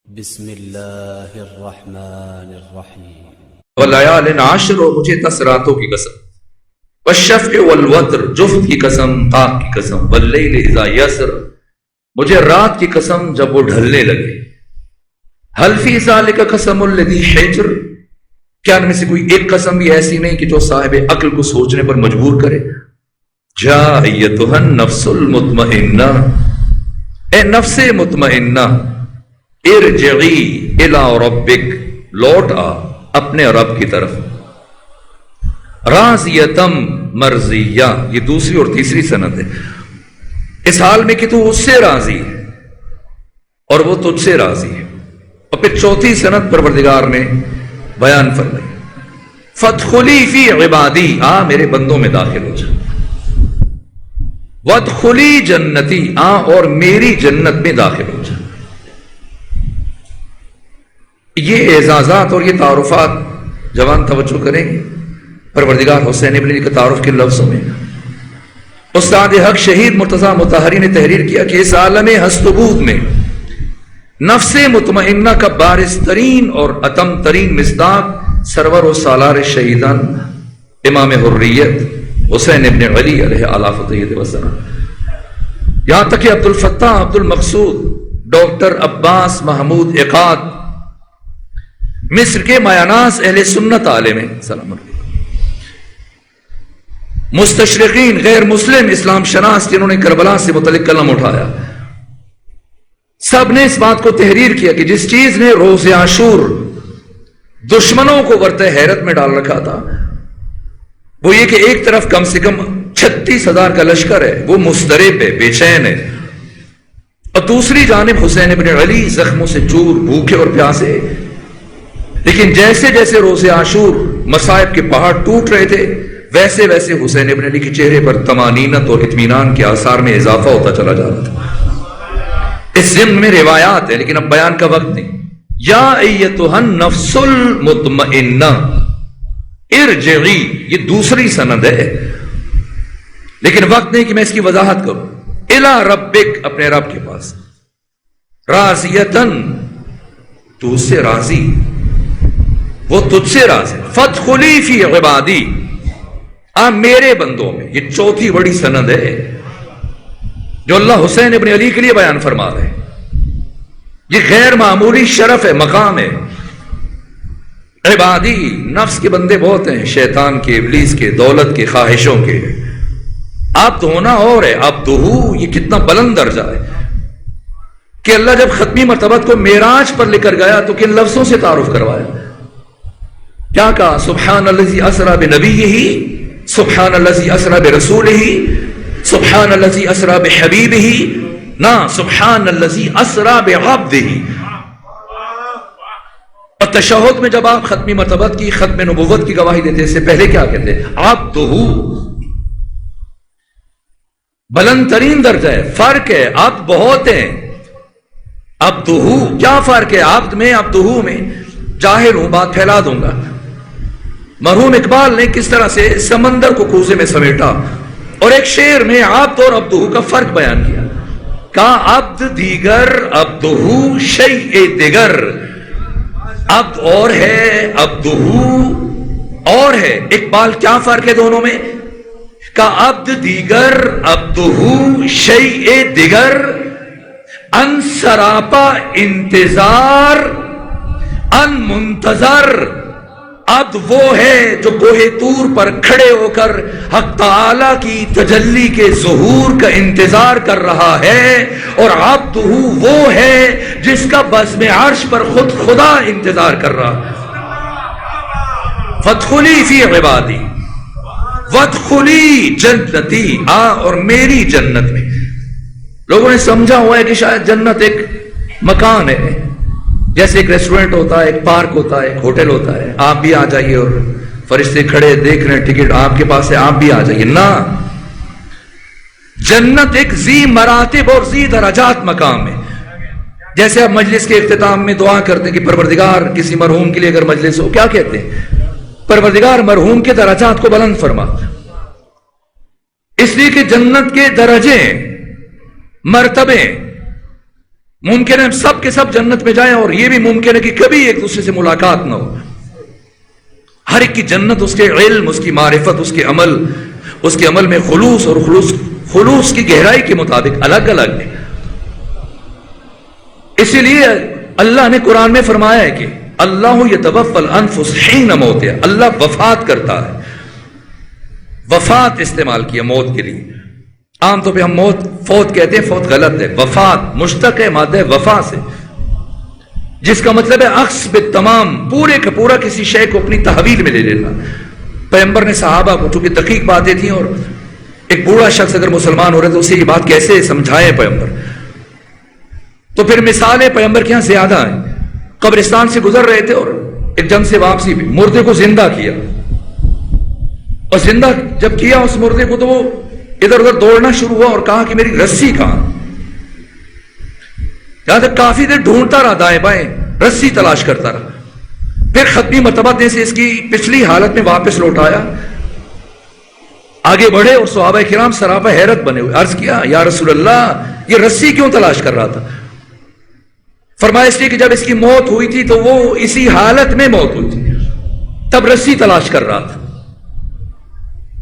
بسم اللہ الرحمن الرحیم ولیال عشر، اور مجھے 10 راتوں کی قسم، والشفع والوتر، جفت کی قسم، طاق کی قسم، واللیل اذا یسر، مجھے رات کی قسم جب وہ ڈھلنے لگے، حل فی ذالک قسم الذی حجر، کیا ان میں سے کوئی ایک قسم بھی ایسی نہیں کہ جو صاحب عقل کو سوچنے پر مجبور کرے؟ جا ایتھا النفس المطمئنہ، اے نفس مطمئنہ، ارجعی الی ربک، لوٹ آ اپنے رب کی طرف، راضیتم مرضیہ، یہ دوسری اور تیسری سند ہے، اس حال میں کہ تو اس سے راضی ہے اور وہ تجھ سے راضی ہے، اور پھر چوتھی سند پروردگار نے بیان فرمائی، فادخلی فی عبادی، آ میرے بندوں میں داخل ہو جا، وادخلی جنتی، آ اور میری جنت میں داخل ہو جا۔ یہ اعزازات اور یہ تعارفات جوان توجہ کریں گے پروردگار حسین ابن علی کے تعارف کے لفظوں میں۔ استاد حق شہید مرتضی مطہری نے تحریر کیا کہ اس عالم ہست و بود میں نفس مطمئنہ کا بارز ترین اور اتم ترین مصداق سرور و سالار شہیدان امام حریت حسین ابن علی علیہ آلاف طیب وسلم، یہاں تک کہ عبد الفتاح عبد المقصود ڈاکٹر عباس محمود عقاد مصر کے مایاناس اہل سنت عالم سلام مستشرقین غیر مسلم اسلام شناس جنہوں نے کربلا سے متعلق قلم اٹھایا، سب نے اس بات کو تحریر کیا کہ جس چیز نے روز عاشور دشمنوں کو ورطہ حیرت میں ڈال رکھا تھا وہ یہ کہ ایک طرف کم سے کم 36,000 کا لشکر ہے، وہ مضطرب ہے، بے چین ہے، اور دوسری جانب حسین ابن علی زخموں سے چور، بھوکے اور پیاسے، لیکن جیسے جیسے روز عاشور مصائب کے پہاڑ ٹوٹ رہے تھے ویسے ویسے حسین ابن علی کے چہرے پر طمانینت اور اطمینان کے آثار میں اضافہ ہوتا چلا جا رہا تھا۔ اس ضمن میں روایات ہے لیکن اب بیان کا وقت نہیں۔ یا ایتھا النفس المطمئنہ ارجعی، یہ دوسری سند ہے لیکن وقت نہیں کہ میں اس کی وضاحت کروں۔ الی ربک، اپنے رب کے پاس، راضیتن، تو اس سے راضی، وہ تجھ سے راضی، فادخلی فی عبادی، آ میرے بندوں میں، یہ چوتھی بڑی سند ہے جو اللہ حسین ابن علی کے لیے بیان فرما رہے ہیں۔ یہ غیر معمولی شرف ہے، مقام ہے۔ عبادی، نفس کے بندے بہت ہیں، شیطان کے، ابلیس کے، دولت کے، خواہشوں کے، عبد ہونا اور ہے، عبدہ، یہ کتنا بلند درجہ ہے کہ اللہ جب ختمی مرتبت کو معراج پر لے کر گیا تو کن لفظوں سے تعارف کروایا؟ کیا کہا؟ سبحان الذی اسری بنبیہ، سبحان الذی اسری برسولہ، سبحان الذی اسری بحبیبہ، نا سبحان الذی اسری بعبدہ۔ اور تشہد میں جب آپ ختمی مرتبت کی، ختم نبوت کی گواہی دیتے اس سے پہلے کیا کہتے ہیں؟ عبدہ، بلند ترین درجہ ہے، فرق ہے، عبد بہت ہیں، عبدہ، کیا فرق ہے عبد میں عبدہ میں؟ جاہل ہوں، بات پھیلا دوں گا۔ مرحوم اقبال نے کس طرح سے سمندر کو کوزے میں سمیٹا اور ایک شعر میں عبد اور عبدہ کا فرق بیان کیا، کہا عبد دیگر عبدہ شیء دیگر، عبد اور ہے، عبدہ اور ہے۔ اقبال کیا فرق ہے دونوں میں؟ کہا عبد دیگر عبدہ شیء دیگر، ان سراپا انتظار ان منتظر، عبد وہ ہے جو کوہ طور پر کھڑے ہو کر حق تعالی کی تجلی کے ظہور کا انتظار کر رہا ہے، اور عبد وہ ہے جس کا بزم عرش پر خود خدا انتظار کر رہا ہے۔ فادخلی فی عبادی وادخلی جنتی، آ اور میری جنت میں۔ لوگوں نے سمجھا ہوا ہے کہ شاید جنت ایک مکان ہے، جیسے ایک ریسٹورنٹ ہوتا ہے، ایک پارک ہوتا ہے، ایک ہوٹل ہوتا ہے، آپ بھی آ جائیے اور فرشتے کھڑے دیکھ رہے ہیں، ٹکٹ آپ کے پاس ہے، آپ بھی آ جائیے۔ نہ، جنت ایک ذی مراتب اور ذی درجات مقام ہے۔ جیسے آپ مجلس کے اختتام میں دعا کرتے ہیں کہ پروردگار کسی مرحوم کے لیے اگر مجلس ہو، کیا کہتے ہیں؟ پروردگار مرحوم کے درجات کو بلند فرما، اس لیے کہ جنت کے درجے، مرتبے ممکن ہے ہم سب کے سب جنت میں جائیں، اور یہ بھی ممکن ہے کہ کبھی ایک دوسرے سے ملاقات نہ ہو. ہر ایک کی جنت اس کے علم، اس کی معرفت، اس کے عمل میں خلوص اور خلوص کی گہرائی کے مطابق الگ الگ ہے. اسی لیے اللہ نے قرآن میں فرمایا ہے کہ اللہ یتوفی الانفس حین موتہا، اللہ وفات کرتا ہے. وفات استعمال کیا موت کے لیے. عام طور پہ ہم فوت کہتے ہیں، فوت غلط ہے. وفات مشتق ہے مادہ وفا سے، جس کا مطلب ہے اخذ بالتمام، پورے کا پورا کسی شے کو اپنی تحویل میں لے لینا. پیغمبر نے صحابہ کو، چونکہ دقیق باتیں تھیں، اور ایک بوڑھا شخص اگر مسلمان ہو رہے تو اسے یہ بات کیسے سمجھائے پیغمبر، تو پھر مثالیں پیغمبر کے یہاں زیادہ ہیں. قبرستان سے گزر رہے تھے اور ایک جنگ سے واپسی بھی مردے کو زندہ کیا، اور زندہ جب کیا اس مردے کو تو وہ ادھر ادھر دوڑنا شروع ہوا اور کہا کہ میری رسی کہاں. یہاں تک کافی دیر ڈھونڈتا رہا، دائیں بائیں رسی تلاش کرتا رہا. پھر ختمی مرتبہ سے اس کی پچھلی حالت میں واپس لوٹایا. آگے بڑھے اور صحابہ کرام سراپا حیرت بنے ہوئے. عرض کیا یا رسول اللہ، یہ رسی کیوں تلاش کر رہا تھا؟ فرمایا اس لیے کہ جب اس کی موت ہوئی تھی تو وہ اسی حالت میں موت ہوئی تھی، تب رسی تلاش کر رہا تھا.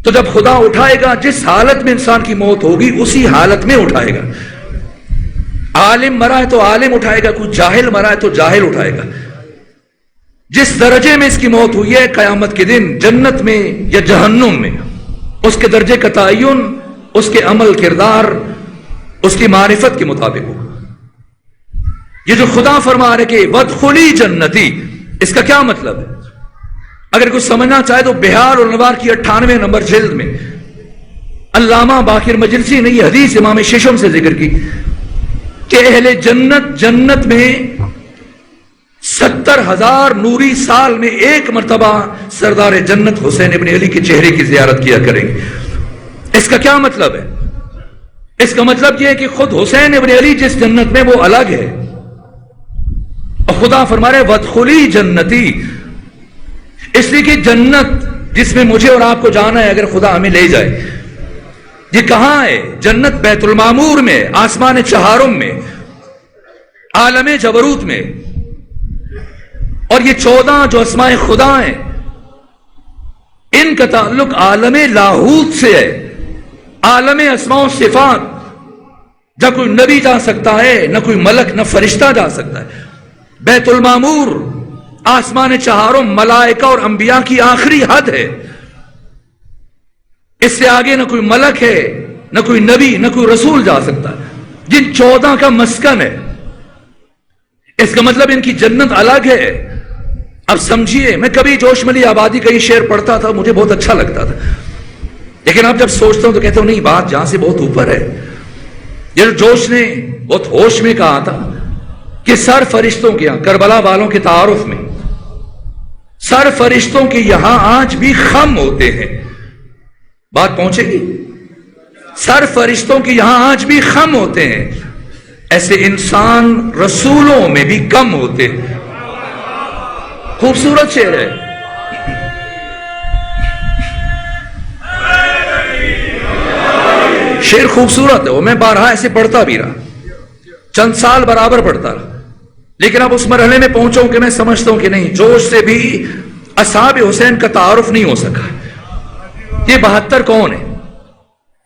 تو جب خدا اٹھائے گا، جس حالت میں انسان کی موت ہوگی اسی حالت میں اٹھائے گا. عالم مرا ہے تو عالم اٹھائے گا، کوئی جاہل مرا ہے تو جاہل اٹھائے گا. جس درجے میں اس کی موت ہوئی ہے قیامت کے دن، جنت میں یا جہنم میں، اس کے درجے کا تعین اس کے عمل کردار، اس کی معرفت کے مطابق ہوگا. یہ جو خدا فرما رہے کہ وادخلی جنتی، اس کا کیا مطلب ہے؟ اگر کوئی سمجھنا چاہے تو بہار الانوار کی 98 نمبر جلد میں علامہ باقر مجلسی نے یہ حدیث امام ششم سے ذکر کی کہ اہل جنت میں 70,000 نوری سال میں ایک مرتبہ سردار جنت حسین ابن علی کے چہرے کی زیارت کیا کریں گے. اس کا کیا مطلب ہے؟ اس کا مطلب یہ ہے کہ خود حسین ابن علی جس جنت میں وہ الگ ہے، اور خدا فرما رہے وادخلی جنتی، اس لیے کہ جنت جس میں مجھے اور آپ کو جانا ہے، اگر خدا ہمیں لے جائے، یہ کہاں ہے؟ جنت بیت المعمور میں، آسمان چہارم میں، عالم جبروت میں. اور یہ 14 جو اسماء خدا ہیں، ان کا تعلق عالم لاہوت سے ہے، عالم اسماء و صفات. جب کوئی نبی جا سکتا ہے، نہ کوئی ملک نہ فرشتہ جا سکتا ہے. بیت المعمور، آسمان چہارم، ملائکہ اور انبیاء کی آخری حد ہے. اس سے آگے نہ کوئی ملک ہے، نہ کوئی نبی، نہ کوئی رسول جا سکتا ہے. جن 14 کا مسکن ہے، اس کا مطلب ان کی جنت الگ ہے. اب سمجھیے، میں کبھی جوش ملی آبادی کا یہ شعر پڑھتا تھا، مجھے بہت اچھا لگتا تھا، لیکن اب جب سوچتا ہوں تو کہتا ہوں نہیں، بات جہاں سے بہت اوپر ہے. یہ جوش نے بہت ہوش میں کہا تھا کہ سر فرشتوں کے یہاں، کربلا والوں کے تعارف میں، سر فرشتوں کے یہاں آج بھی خم ہوتے ہیں. بات پہنچے گی؟ سر فرشتوں کے یہاں آج بھی خم ہوتے ہیں. ایسے انسان رسولوں میں بھی کم ہوتے ہیں. خوبصورت شعر ہے. شعر خوبصورت ہے، وہ میں بارہا ایسے پڑھتا بھی رہا، چند سال برابر پڑھتا رہا، لیکن اب اس مرحلے میں پہنچا ہوں کہ میں سمجھتا ہوں کہ نہیں، جوش سے بھی اصحاب حسین کا تعارف نہیں ہو سکا. یہ 72 کون ہے؟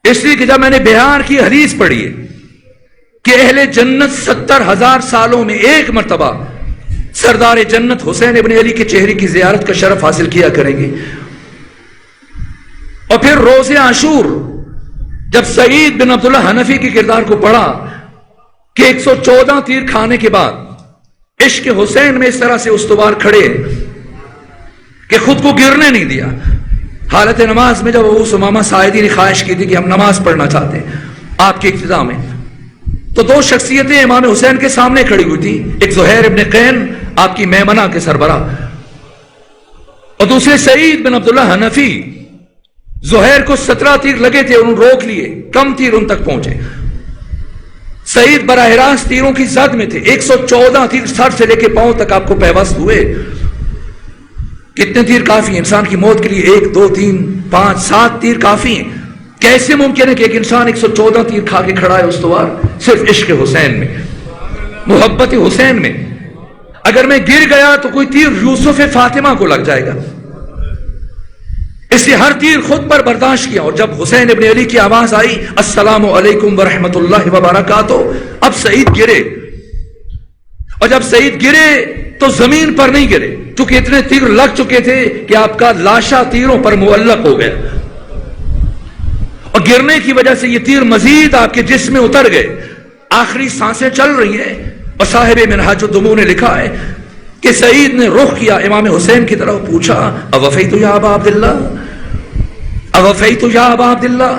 اس لیے کہ جب میں نے بہار کی حدیث پڑھی ہے کہ اہل جنت 70,000 سالوں میں ایک مرتبہ سردار جنت حسین ابن علی کے چہرے کی زیارت کا شرف حاصل کیا کریں گے. اور پھر روز عاشور جب سعید بن عبداللہ حنفی کے کردار کو پڑھا کہ 114 تیر کھانے کے بعد عشق حسین میں اس طرح سے استوار کھڑے کہ خود کو گرنے نہیں دیا. حالت نماز میں جب ابو ثمامہ ساعدی نے خواہش کی تھی کہ ہم نماز پڑھنا چاہتے ہیں آپ کے اقتداء میں، تو 2 شخصیتیں امام حسین کے سامنے کھڑی ہوئی تھی. ایک زہیر ابن قین آپ کی میمنہ کے سربراہ، اور دوسرے سعید بن عبداللہ حنفی. زہیر کو 17 تیر لگے تھے، انہوں نے روک لیے، کم تیر ان تک پہنچے. سعید براہ راست تیروں کی زد میں تھے. 114 تیر سر سے لے کے پاؤں تک آپ کو پیوست ہوئے. کتنے تیر کافی ہیں انسان کی موت کے لیے؟ 1 2 3 5 7 تیر کافی ہیں. کیسے ممکن ہے کہ ایک انسان 114 تیر کھا کے کھڑا ہے استوار صرف عشق حسین میں؟ محبت حسین میں اگر میں گر گیا تو کوئی تیر یوسف فاطمہ کو لگ جائے گا، اس لیے ہر تیر خود پر برداشت کیا. اور جب حسین ابن علی کی آواز آئی السلام علیکم ورحمۃ اللہ وبرکاتہ، اب سعید گرے، اور جب سعید گرے تو زمین پر نہیں گرے کیونکہ اتنے تیر لگ چکے تھے کہ آپ کا لاشا تیروں پر معلق ہو گیا، اور گرنے کی وجہ سے یہ تیر مزید آپ کے جسم میں اتر گئے. آخری سانسیں چل رہی ہیں، اور صاحب منہاج الدموع نے لکھا ہے کہ سعید نے رخ کیا امام حسین کی طرف، پوچھا اوفیت یا ابا عبداللہ، اوفیت یا ابا عبداللہ،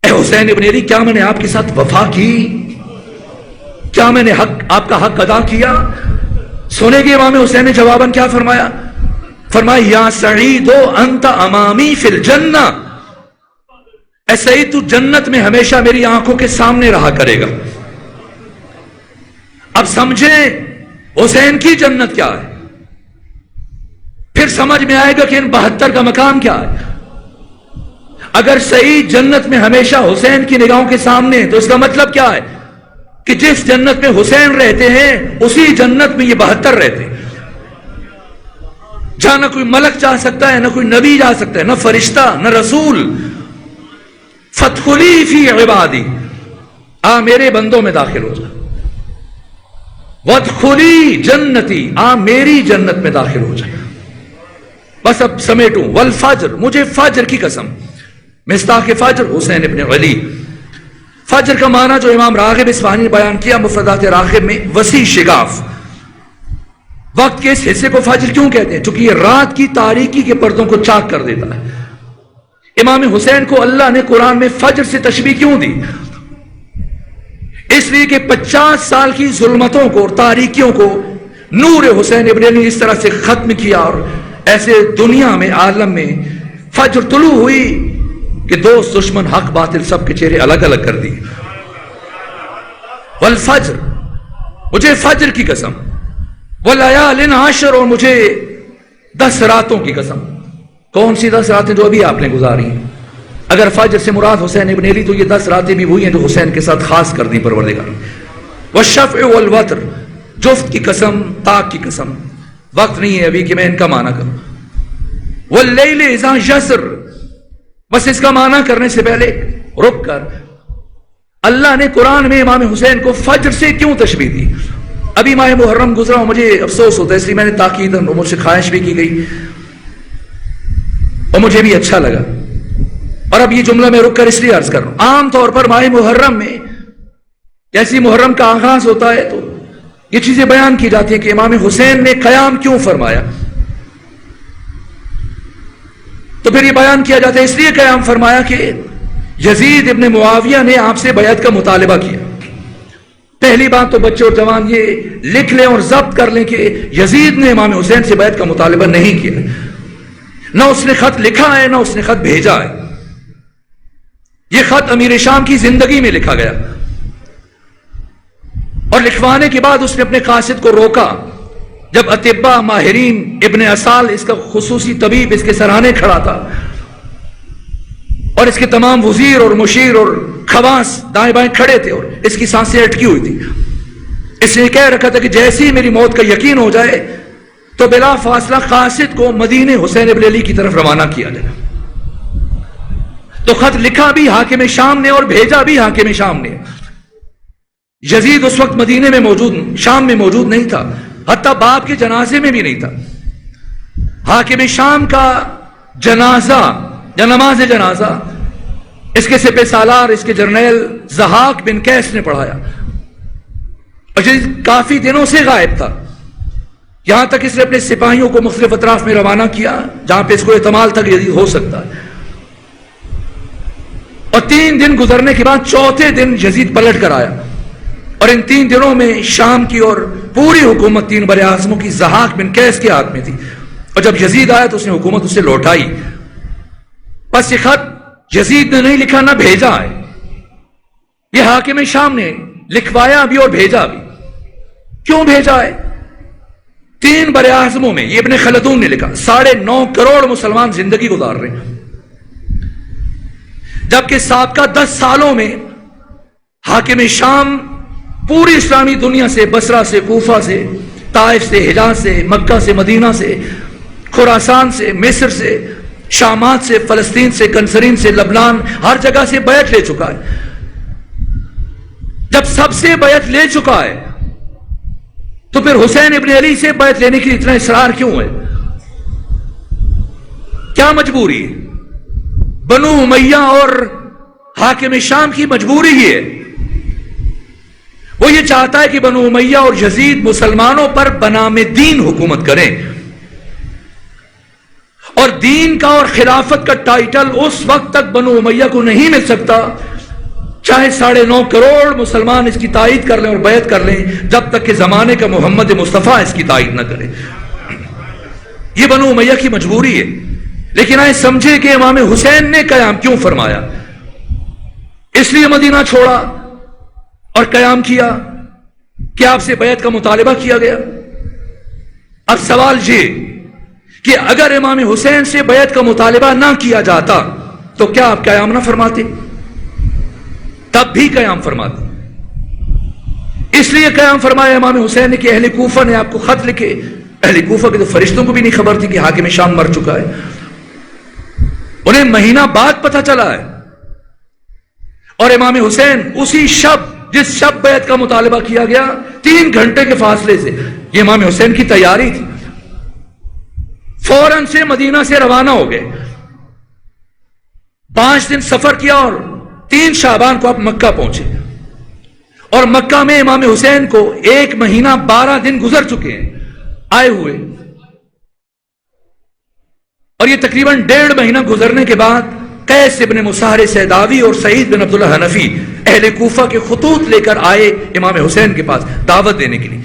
اے حسین ابن علی کیا میں نے آپ کے ساتھ وفا کی، کیا میں نے آپ کا حق ادا کیا؟ سنے گے امام حسین نے جواباً کیا فرمایا؟ فرمایا یا سعید انت امامی فی الجنہ، اے سعید تو جنت میں ہمیشہ میری آنکھوں کے سامنے رہا کرے گا. اب سمجھیں حسین کی جنت کیا ہے، پھر سمجھ میں آئے گا کہ ان 72 کا مقام کیا ہے. اگر سعید جنت میں ہمیشہ حسین کی نگاہوں کے سامنے ہے تو اس کا مطلب کیا ہے کہ جس جنت میں حسین رہتے ہیں اسی جنت میں یہ 72 رہتے ہیں. جہاں نہ کوئی ملک جا سکتا ہے، نہ کوئی نبی جا سکتا ہے، نہ فرشتہ، نہ رسول. فادخلی فی عبادی، آ میرے بندوں میں داخل ہو جا. وادخلی جنتی، آ میری جنت میں داخل ہو جا. بس اب سمیٹوں. والفجر، مجھے فجر کی قسم، مصداق فجر حسین ابن علی. فجر کا معنی جو امام راغب اصفہانی نے بیان کیا مفردات راغب میں، وسیع شگاف. وقت کے اس حصے کو فجر کیوں کہتے ہیں؟ چونکہ یہ رات کی تاریکی کے پردوں کو چاک کر دیتا ہے. امام حسین کو اللہ نے قرآن میں فجر سے تشبیہ کیوں دی؟ اس لیے کہ 50 سال کی ظلمتوں کو اور تاریکیوں کو نور حسین ابن علی اس طرح سے ختم کیا، اور ایسے دنیا میں، عالم میں فجر طلوع ہوئی کہ دوست دشمن حق باطل سب کے چہرے الگ الگ کر دیے. والفجر، مجھے فجر کی قسم. ولیال عشر، اور مجھے 10 راتوں کی قسم. کون سی 10 راتیں؟ جو ابھی آپ نے گزاری ہیں. اگر فجر سے مراد حسین ابن علی تو یہ 10 راتیں بھی وہی ہیں جو حسین کے ساتھ خاص کر دی پروردگار. والشفع والوتر، جفت کی قسم، طاق کی قسم. وقت نہیں ہے ابھی کہ میں ان کا معنی کروں. واللیل اذا یسر، بس اس کا معنی کرنے سے پہلے رک کر اللہ نے قرآن میں امام حسین کو فجر سے کیوں تشبیہ دی؟ ابھی ماہ محرم گزرا ہوں، مجھے افسوس ہوتا ہے، اس لیے میں نے تاکید مجھ سے خواہش بھی کی گئی اور مجھے بھی اچھا لگا، اور اب یہ جملہ میں رک کر اس لیے عرض کر رہا ہوں. عام طور پر ماہ محرم میں جیسی محرم کا آغاز ہوتا ہے تو یہ چیزیں بیان کی جاتی ہیں کہ امام حسین نے قیام کیوں فرمایا، تو پھر یہ بیان کیا جاتا ہے اس لیے قیام فرمایا کہ یزید ابن معاویہ نے آپ سے بیعت کا مطالبہ کیا. پہلی بات تو بچے اور جوان یہ لکھ لیں اور ضبط کر لیں کہ یزید نے امام حسین سے بیعت کا مطالبہ نہیں کیا، نہ اس نے خط لکھا ہے نہ اس نے خط بھیجا ہے. یہ خط امیر شام کی زندگی میں لکھا گیا، اور لکھوانے کے بعد اس نے اپنے قاصد کو روکا. جب اطباء ماہرین ابن اسال، اس کا خصوصی طبیب اس کے سرانے کھڑا تھا، اور اس کے تمام وزیر اور مشیر اور خواص دائیں بائیں کھڑے تھے، اور اس کی سانسیں اٹکی ہوئی تھی. اس نے کہہ رکھا تھا کہ جیسی میری موت کا یقین ہو جائے تو بلا فاصلہ قاصد کو مدینے حسین ابن علی کی طرف روانہ کیا جائے. تو خط لکھا بھی حاکم شام نے اور بھیجا بھی حاکم شام نے. یزید اس وقت مدینے میں موجود، شام میں موجود نہیں تھا، حتیٰ باپ کے جنازے میں بھی نہیں تھا. حاکم شام کا جنازہ یا نماز جنازہ اس کے سپہ سالار، اس کے جرنیل ضحاک بن قیس نے پڑھایا، اور یزید کافی دنوں سے غائب تھا. یہاں تک اس نے اپنے سپاہیوں کو مختلف اطراف میں روانہ کیا جہاں پہ اس کو احتمال تک یزید ہو سکتا ہے. اور 3 دن گزرنے کے بعد چوتھے دن یزید پلٹ کر آیا، اور ان 3 دنوں میں شام کی اور پوری حکومت 3 بر اعظموں کی ضحاک بن قیس کے ہاتھ میں تھی. اور جب یزید آیا تو اس نے حکومت اسے لوٹائی. بس یہ خط یزید نے نہیں لکھا نہ بھیجا ہے، یہ حاکم شام نے لکھوایا بھی اور بھیجا بھی. کیوں بھیجا ہے؟ 3 بر اعظموں میں، یہ ابن خلدون نے لکھا، 9.5 کروڑ مسلمان زندگی گزار رہے ہیں، جبکہ سابقہ 10 سالوں میں حاکم شام پوری اسلامی دنیا سے، بصرہ سے، کوفہ سے، طائف سے، حجاز سے، مکہ سے، مدینہ سے، خراسان سے، مصر سے، شامات سے، فلسطین سے، کنسرین سے، لبنان، ہر جگہ سے بیعت لے چکا ہے۔ جب سب سے بیعت لے چکا ہے تو پھر حسین ابن علی سے بیعت لینے کے لیے اتنا اصرار کیوں ہے؟ کیا مجبوری ہے؟ بنو امیہ اور حاکم شام کی مجبوری ہی ہے۔ وہ یہ چاہتا ہے کہ بنو امیہ اور یزید مسلمانوں پر بنام دین حکومت کریں، اور دین کا اور خلافت کا ٹائٹل اس وقت تک بنو امیہ کو نہیں مل سکتا چاہے 9.5 کروڑ مسلمان اس کی تائید کر لیں اور بیعت کر لیں، جب تک کہ زمانے کا محمد مصطفیٰ اس کی تائید نہ کرے۔ یہ بنو امیہ کی مجبوری ہے۔ لیکن آئے سمجھے کہ امام حسین نے قیام کیوں فرمایا۔ اس لیے مدینہ چھوڑا اور قیام کیا کہ آپ سے بیعت کا مطالبہ کیا گیا۔ اب سوال یہ کہ اگر امام حسین سے بیعت کا مطالبہ نہ کیا جاتا تو کیا آپ قیام نہ فرماتے؟ تب بھی قیام فرماتے۔ اس لیے قیام فرمایا امام حسین نے کہ اہل کوفہ نے آپ کو خط لکھے۔ اہل کوفہ کے تو فرشتوں کو بھی نہیں خبر تھی کہ حاکم شام مر چکا ہے، انہیں مہینہ بعد پتہ چلا ہے۔ اور امام حسین اسی شب، جس شب بیعت کا مطالبہ کیا گیا، 3 گھنٹے کے فاصلے سے، یہ امام حسین کی تیاری تھی، فوراً سے مدینہ سے روانہ ہو گئے۔ 5 دن سفر کیا اور 3 شعبان کو آپ مکہ پہنچے، اور مکہ میں امام حسین کو 1 مہینہ 12 دن گزر چکے ہیں آئے ہوئے، اور یہ تقریباً 1.5 مہینہ گزرنے کے بعد قیس ابن مسہر سیداوی اور سعید بن عبداللہ حنفی اہل کوفہ کے خطوط لے کر آئے امام حسین کے پاس دعوت دینے کے لیے۔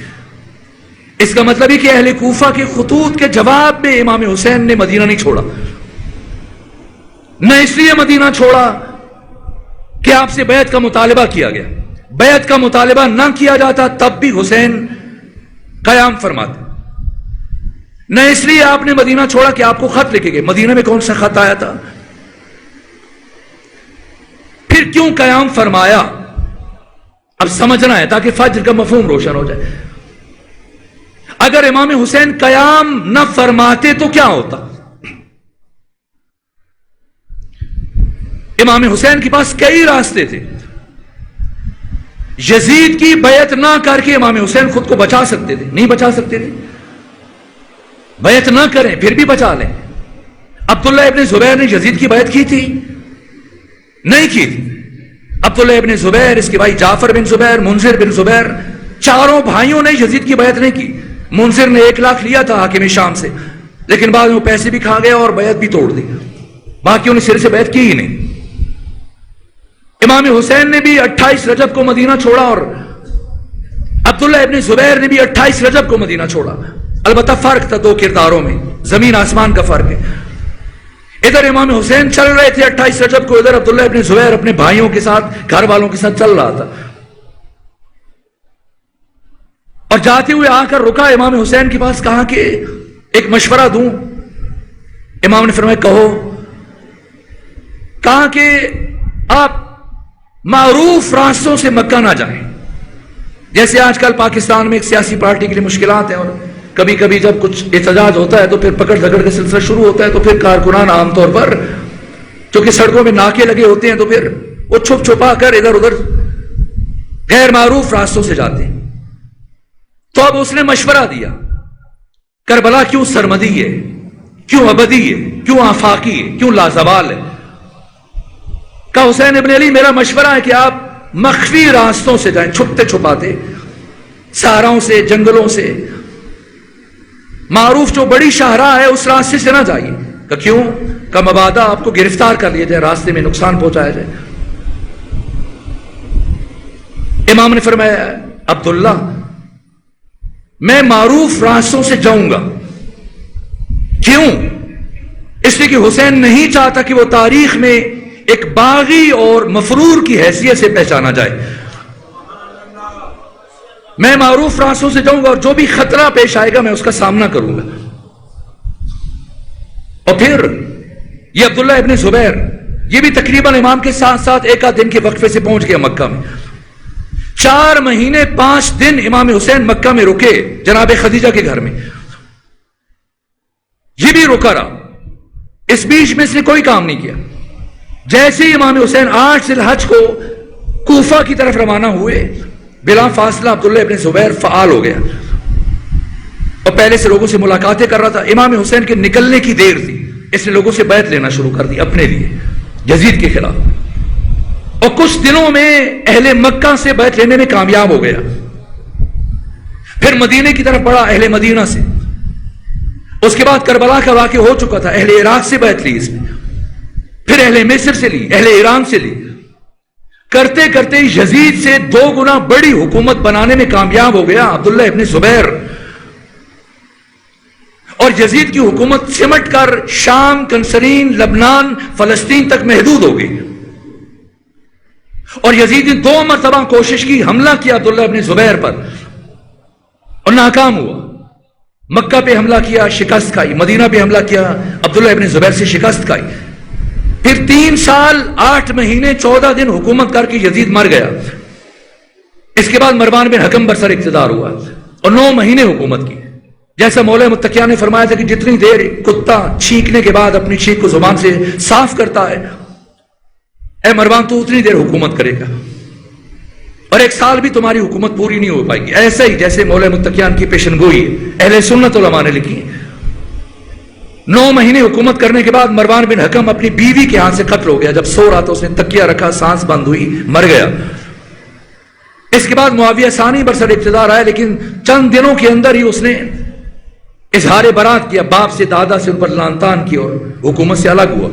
اس کا مطلب ہے کہ اہل کوفہ کے خطوط کے جواب میں امام حسین نے مدینہ نہیں چھوڑا۔ نہ اس لیے مدینہ چھوڑا کہ آپ سے بیعت کا مطالبہ کیا گیا، بیعت کا مطالبہ نہ کیا جاتا تب بھی حسین قیام فرماتے۔ نہ اس لیے آپ نے مدینہ چھوڑا کہ آپ کو خط لکھے گئے، مدینہ میں کون سا خط آیا تھا؟ پھر کیوں قیام فرمایا؟ اب سمجھنا ہے تاکہ فجر کا مفہوم روشن ہو جائے۔ اگر امام حسین قیام نہ فرماتے تو کیا ہوتا؟ امام حسین کے پاس کئی راستے تھے۔ یزید کی بیعت نہ کر کے امام حسین خود کو بچا سکتے تھے، نہیں بچا سکتے تھے؟ بیعت نہ کریں پھر بھی بچا لیں۔ عبداللہ ابن زبیر نے یزید کی بیعت کی تھی؟ نہیں کی تھی۔ عبداللہ ابن زبیر، اس کے بھائی جعفر بن زبیر، منذر بن زبیر، چاروں بھائیوں نے یزید کی بیعت نہیں کی۔ منذر نے 1 لاکھ لیا تھا حاکم شام سے، لیکن بعد میں وہ پیسے بھی کھا گیا اور بیعت بھی توڑ دی، باقیوں نے سر سے بیعت کی ہی نہیں۔ امام حسین نے بھی 28 رجب کو مدینہ چھوڑا، اور عبداللہ ابن زبیر نے بھی 28 رجب کو مدینہ چھوڑا۔ البتہ فرق تھا 2 کرداروں میں، زمین آسمان کا فرق ہے۔ ادھر امام حسین چل رہے تھے 28 رجب کو، ادھر عبداللہ ابن زبیر اپنے بھائیوں کے ساتھ، گھر والوں کے ساتھ چل رہا تھا، اور جاتے ہوئے آ کر رکا امام حسین کے پاس، کہا کہ ایک مشورہ دوں۔ امام نے فرمایا کہو۔ کہا کہ آپ معروف راستوں سے مکہ نہ جائیں۔ جیسے آج کل پاکستان میں ایک سیاسی پارٹی کے لیے مشکلات ہیں، اور کبھی کبھی جب کچھ احتجاج ہوتا ہے تو پھر پکڑ دھکڑ کا سلسلہ شروع ہوتا ہے، تو پھر کارکنان عام طور پر چونکہ سڑکوں میں ناکے لگے ہوتے ہیں تو پھر وہ چھپ چھپا کر ادھر ادھر غیر معروف راستوں سے جاتے ہیں۔ تو اب اس نے مشورہ دیا، کربلا کیوں سرمدی ہے، کیوں ابدی ہے، کیوں آفاقی ہے، کیوں لازوال ہے؟ کہا حسین ابن علی میرا مشورہ ہے کہ آپ مخفی راستوں سے جائیں، چھپتے چھپاتے، صحراؤں سے، جنگلوں سے، معروف جو بڑی شاہراہ ہے اس راستے سے نہ جائیے۔ کہ کیوں؟ کہ مبادا آپ کو گرفتار کر لیا جائے، راستے میں نقصان پہنچایا جائے۔ امام نے فرمایا عبداللہ میں معروف راستوں سے جاؤں گا۔ کیوں؟ اس لیے کہ حسین نہیں چاہتا کہ وہ تاریخ میں ایک باغی اور مفرور کی حیثیت سے پہچانا جائے۔ میں معروف راستوں سے جاؤں گا، اور جو بھی خطرہ پیش آئے گا میں اس کا سامنا کروں گا۔ اور پھر یہ عبداللہ ابن زبیر یہ بھی تقریباً امام کے ساتھ ساتھ 1 آدھ دن کے وقفے سے پہنچ گیا مکہ میں۔ 4 مہینے 5 دن امام حسین مکہ میں رکے جناب خدیجہ کے گھر میں. یہ بھی رکا رہا. اس بیچ میں اس نے کوئی کام نہیں کیا. جیسے ہی امام حسین 8 ذی الحج کو کوفہ کی طرف روانہ ہوئے, بلا فاصلہ عبداللہ ابن زبیر فعال ہو گیا اور پہلے سے لوگوں سے ملاقاتیں کر رہا تھا. امام حسین کے نکلنے کی دیر تھی, اس نے لوگوں سے بیعت لینا شروع کر دی اپنے لیے یزید کے خلاف, اور کچھ دنوں میں اہل مکہ سے بیعت لینے میں کامیاب ہو گیا. پھر مدینے کی طرف بڑھا اہل مدینہ سے. اس کے بعد کربلا کا واقعہ ہو چکا تھا, اہل عراق سے بیعت لی اس نے, پھر اہل مصر سے لی, اہل ایران سے لی. کرتے کرتے یزید سے 2 گنا بڑی حکومت بنانے میں کامیاب ہو گیا عبداللہ ابن زبیر. اور یزید کی حکومت سمٹ کر شام, کنسرین, لبنان, فلسطین تک محدود ہو گئی. اور یزید نے 2 مرتبہ کوشش کی, حملہ کیا عبداللہ ابن زبیر پر اور ناکام ہوا. مکہ پہ حملہ کیا, شکست کھائی. مدینہ پہ حملہ کیا, عبداللہ ابن زبیر سے شکست کھائی. پھر 3 سال 8 مہینے 14 دن حکومت کر کے یزید مر گیا. اس کے بعد مروان بن حکم برسر اقتدار ہوا اور 9 مہینے حکومت کی. جیسا مولا متقیہ نے فرمایا تھا کہ جتنی دیر کتا چھینکنے کے بعد اپنی چھینک کو زبان سے صاف کرتا ہے, اے مروان تو اتنی دیر حکومت کرے گا, اور 1 سال بھی تمہاری حکومت پوری نہیں ہو پائے گی. ایسا ہی جیسے مولا متقیان کی پیشن گوئی اہل سنت علماء نے لکھی. 9 مہینے حکومت کرنے کے بعد مروان بن حکم اپنی بیوی کے ہاتھ سے قتل ہو گیا. جب سو رہا تو اس نے تکیہ رکھا, سانس بند ہوئی, مر گیا. اس کے بعد معاویہ ثانی برسر اقتدار آیا, لیکن چند دنوں کے اندر ہی اس نے اظہار برات کیا, باپ سے دادا سے ان پر لعن طعن کی اور حکومت سے الگ ہوا.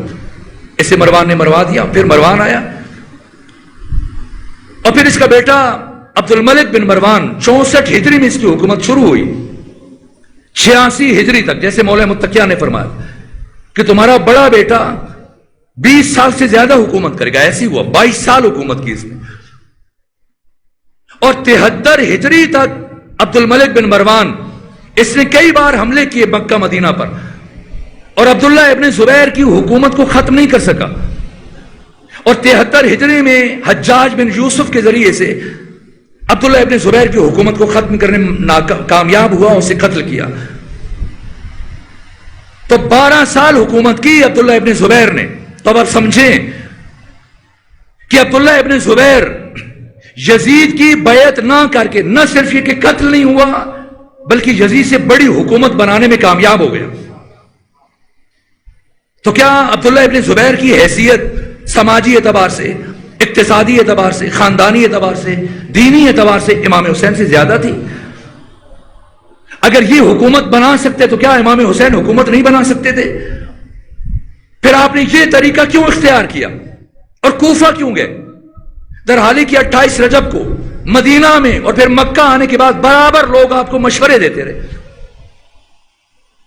اسے مروان نے مروا دیا. پھر مروان آیا اور پھر اس کا بیٹا عبد الملک بن مروان 64 ہجری میں اس کی حکومت شروع ہوئی, 86 ہجری تک. جیسے مولا متقیہ نے فرمایا کہ تمہارا بڑا بیٹا 20 سال سے زیادہ حکومت کرے گا. ایسی ہوا, 22 سال حکومت کی اس نے. اور 73 ہجری تک عبد الملک بن مروان اس نے کئی بار حملے کیے مکہ مدینہ پر, اور عبداللہ ابن زبیر کی حکومت کو ختم نہیں کر سکا. اور 73 ہجری میں حجاج بن یوسف کے ذریعے سے عبداللہ ابن زبیر کی حکومت کو ختم کرنے میں کامیاب ہوا, اسے قتل کیا. تو 12 سال حکومت کی عبداللہ ابن زبیر نے. تو اب آپ سمجھیں کہ عبداللہ ابن زبیر یزید کی بیعت نہ کر کے نہ صرف یہ کہ قتل نہیں ہوا, بلکہ یزید سے بڑی حکومت بنانے میں کامیاب ہو گیا. تو کیا عبداللہ ابن زبیر کی حیثیت سماجی اعتبار سے, اقتصادی اعتبار سے, خاندانی اعتبار سے, دینی اعتبار سے امام حسین سے زیادہ تھی؟ اگر یہ حکومت بنا سکتے تو کیا امام حسین حکومت نہیں بنا سکتے تھے؟ پھر آپ نے یہ طریقہ کیوں اختیار کیا اور کوفہ کیوں گئے؟ در حالی کہ 28 رجب کو مدینہ میں اور پھر مکہ آنے کے بعد برابر لوگ آپ کو مشورے دیتے رہے,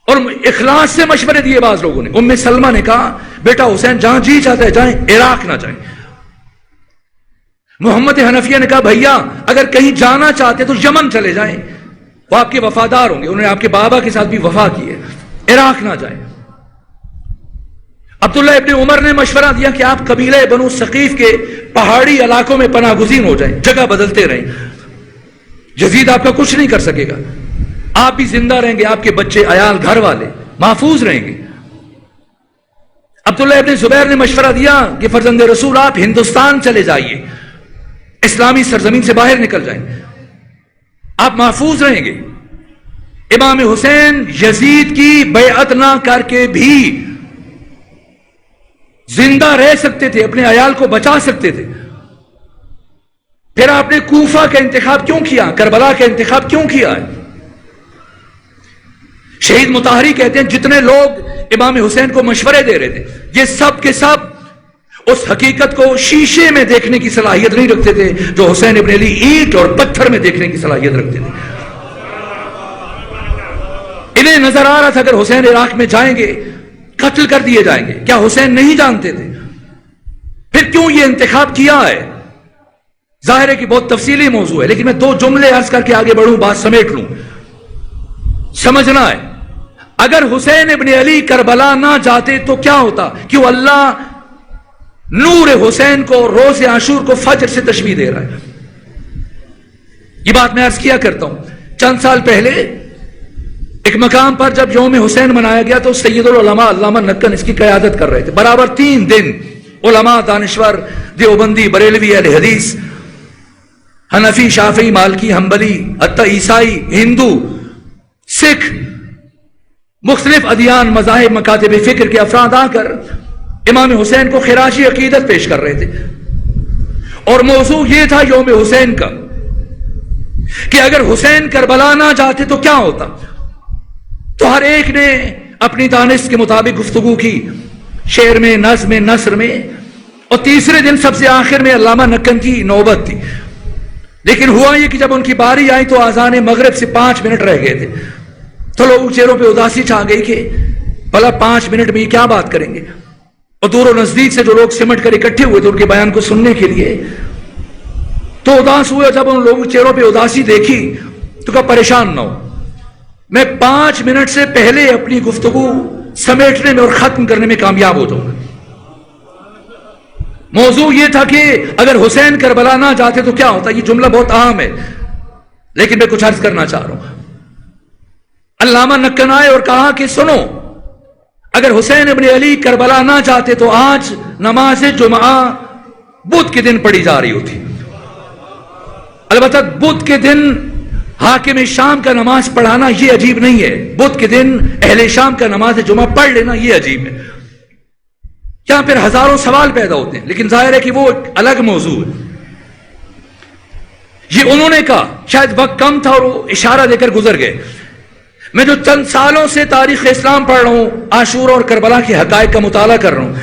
اور اخلاص سے مشورے دیے بعض لوگوں نے. ام سلمہ نے کہا بیٹا حسین جہاں جی چاہتا ہے جائیں, عراق نہ جائیں. محمد حنفیہ نے کہا بھیا اگر کہیں جانا چاہتے تو یمن چلے جائیں, وہ آپ کے وفادار ہوں گے, انہوں نے آپ کے بابا کے ساتھ بھی وفا کی ہے. عراق نہ جائیں. عبداللہ ابن عمر نے مشورہ دیا کہ آپ قبیلہ بنو ثقیف کے پہاڑی علاقوں میں پناہ گزین ہو جائیں, جگہ بدلتے رہیں. یزید آپ کا کچھ نہیں کر سکے گا, آپ بھی زندہ رہیں گے, آپ کے بچے, عیال, گھر والے محفوظ رہیں گے. عبداللہ ابن زبیر نے مشورہ دیا کہ فرزند رسول آپ ہندوستان چلے جائیے, اسلامی سرزمین سے باہر نکل جائیں, آپ محفوظ رہیں گے. امام حسین یزید کی بیعت نہ کر کے بھی زندہ رہ سکتے تھے, اپنے عیال کو بچا سکتے تھے. پھر آپ نے کوفہ کا انتخاب کیوں کیا, کربلا کا انتخاب کیوں کیا ہے؟ شہید مطہری کہتے ہیں جتنے لوگ امام حسین کو مشورے دے رہے تھے یہ سب کے سب اس حقیقت کو شیشے میں دیکھنے کی صلاحیت نہیں رکھتے تھے جو حسین ابن علی اینٹ اور پتھر میں دیکھنے کی صلاحیت رکھتے تھے. انہیں نظر آ رہا تھا اگر حسین عراق میں جائیں گے قتل کر دیے جائیں گے. کیا حسین نہیں جانتے تھے؟ پھر کیوں یہ انتخاب کیا ہے؟ ظاہر ہے کہ بہت تفصیلی موضوع ہے, لیکن میں 2 جملے عرض کر کے آگے بڑھوں, بات سمیٹ لوں. سمجھنا ہے اگر حسین ابن علی کربلا نہ جاتے تو کیا ہوتا؟ کیوں اللہ نور حسین کو روز عاشور کو فجر سے تشبیہ دے رہا ہے؟ یہ بات میں عرض کیا کرتا ہوں، چند سال پہلے ایک مقام پر جب یوم حسین منایا گیا تو سید العلماء علامہ نکن اس کی قیادت کر رہے تھے. برابر 3 دن علماء، دانشور، دیوبندی، بریلوی، اہل حدیث، حنفی، شافعی، مالکی، حنبلی، حتی عیسائی، ہندو، سکھ، مختلف ادیان، مذاہب، مکاتب فکر کے افراد آ کر امام حسین کو خراجی عقیدت پیش کر رہے تھے. اور موضوع یہ تھا یوم حسین کا کہ اگر حسین کربلا نہ جاتے تو کیا ہوتا. تو ہر ایک نے اپنی دانش کے مطابق گفتگو کی، شعر میں، نظم میں، نثر میں. اور تیسرے دن سب سے آخر میں علامہ نکن کی نوبت تھی. لیکن ہوا یہ کہ جب ان کی باری آئی تو اذان مغرب سے 5 منٹ رہ گئے تھے. تو لوگوں چہروں پہ اداسی چھا گئی کہ بھلا 5 منٹ میں یہ کیا بات کریں گے. اور دور و نزدیک سے جو لوگ سمٹ کر اکٹھے ہوئے تھے ان کے بیان کو سننے کے لیے تو اداس ہوئے. جب ان لوگوں چہروں پہ اداسی دیکھی تو کہا پریشان نہ ہو، میں 5 منٹ سے پہلے اپنی گفتگو سمیٹنے میں اور ختم کرنے میں کامیاب ہو جاؤں گا. موضوع یہ تھا کہ اگر حسین کربلا نہ جاتے تو کیا ہوتا. یہ جملہ بہت عام ہے لیکن میں کچھ عرض کرنا چاہ رہا ہوں. علامہ نکن آئے اور کہا کہ سنو، اگر حسین ابن علی کربلا نہ جاتے تو آج نماز جمعہ بدھ کے دن پڑھی جا رہی ہوتی. البتہ بدھ کے دن حاکم شام کا نماز پڑھانا یہ عجیب نہیں ہے، بدھ کے دن اہل شام کا نماز جمعہ پڑھ لینا یہ عجیب ہے. یہاں پھر ہزاروں سوال پیدا ہوتے ہیں، لیکن ظاہر ہے کہ وہ ایک الگ موضوع ہے. یہ انہوں نے کہا، شاید وقت کم تھا اور وہ اشارہ دے کر گزر گئے. میں جو چند سالوں سے تاریخ اسلام پڑھ رہا ہوں، عاشورہ اور کربلا کے حقائق کا مطالعہ کر رہا ہوں،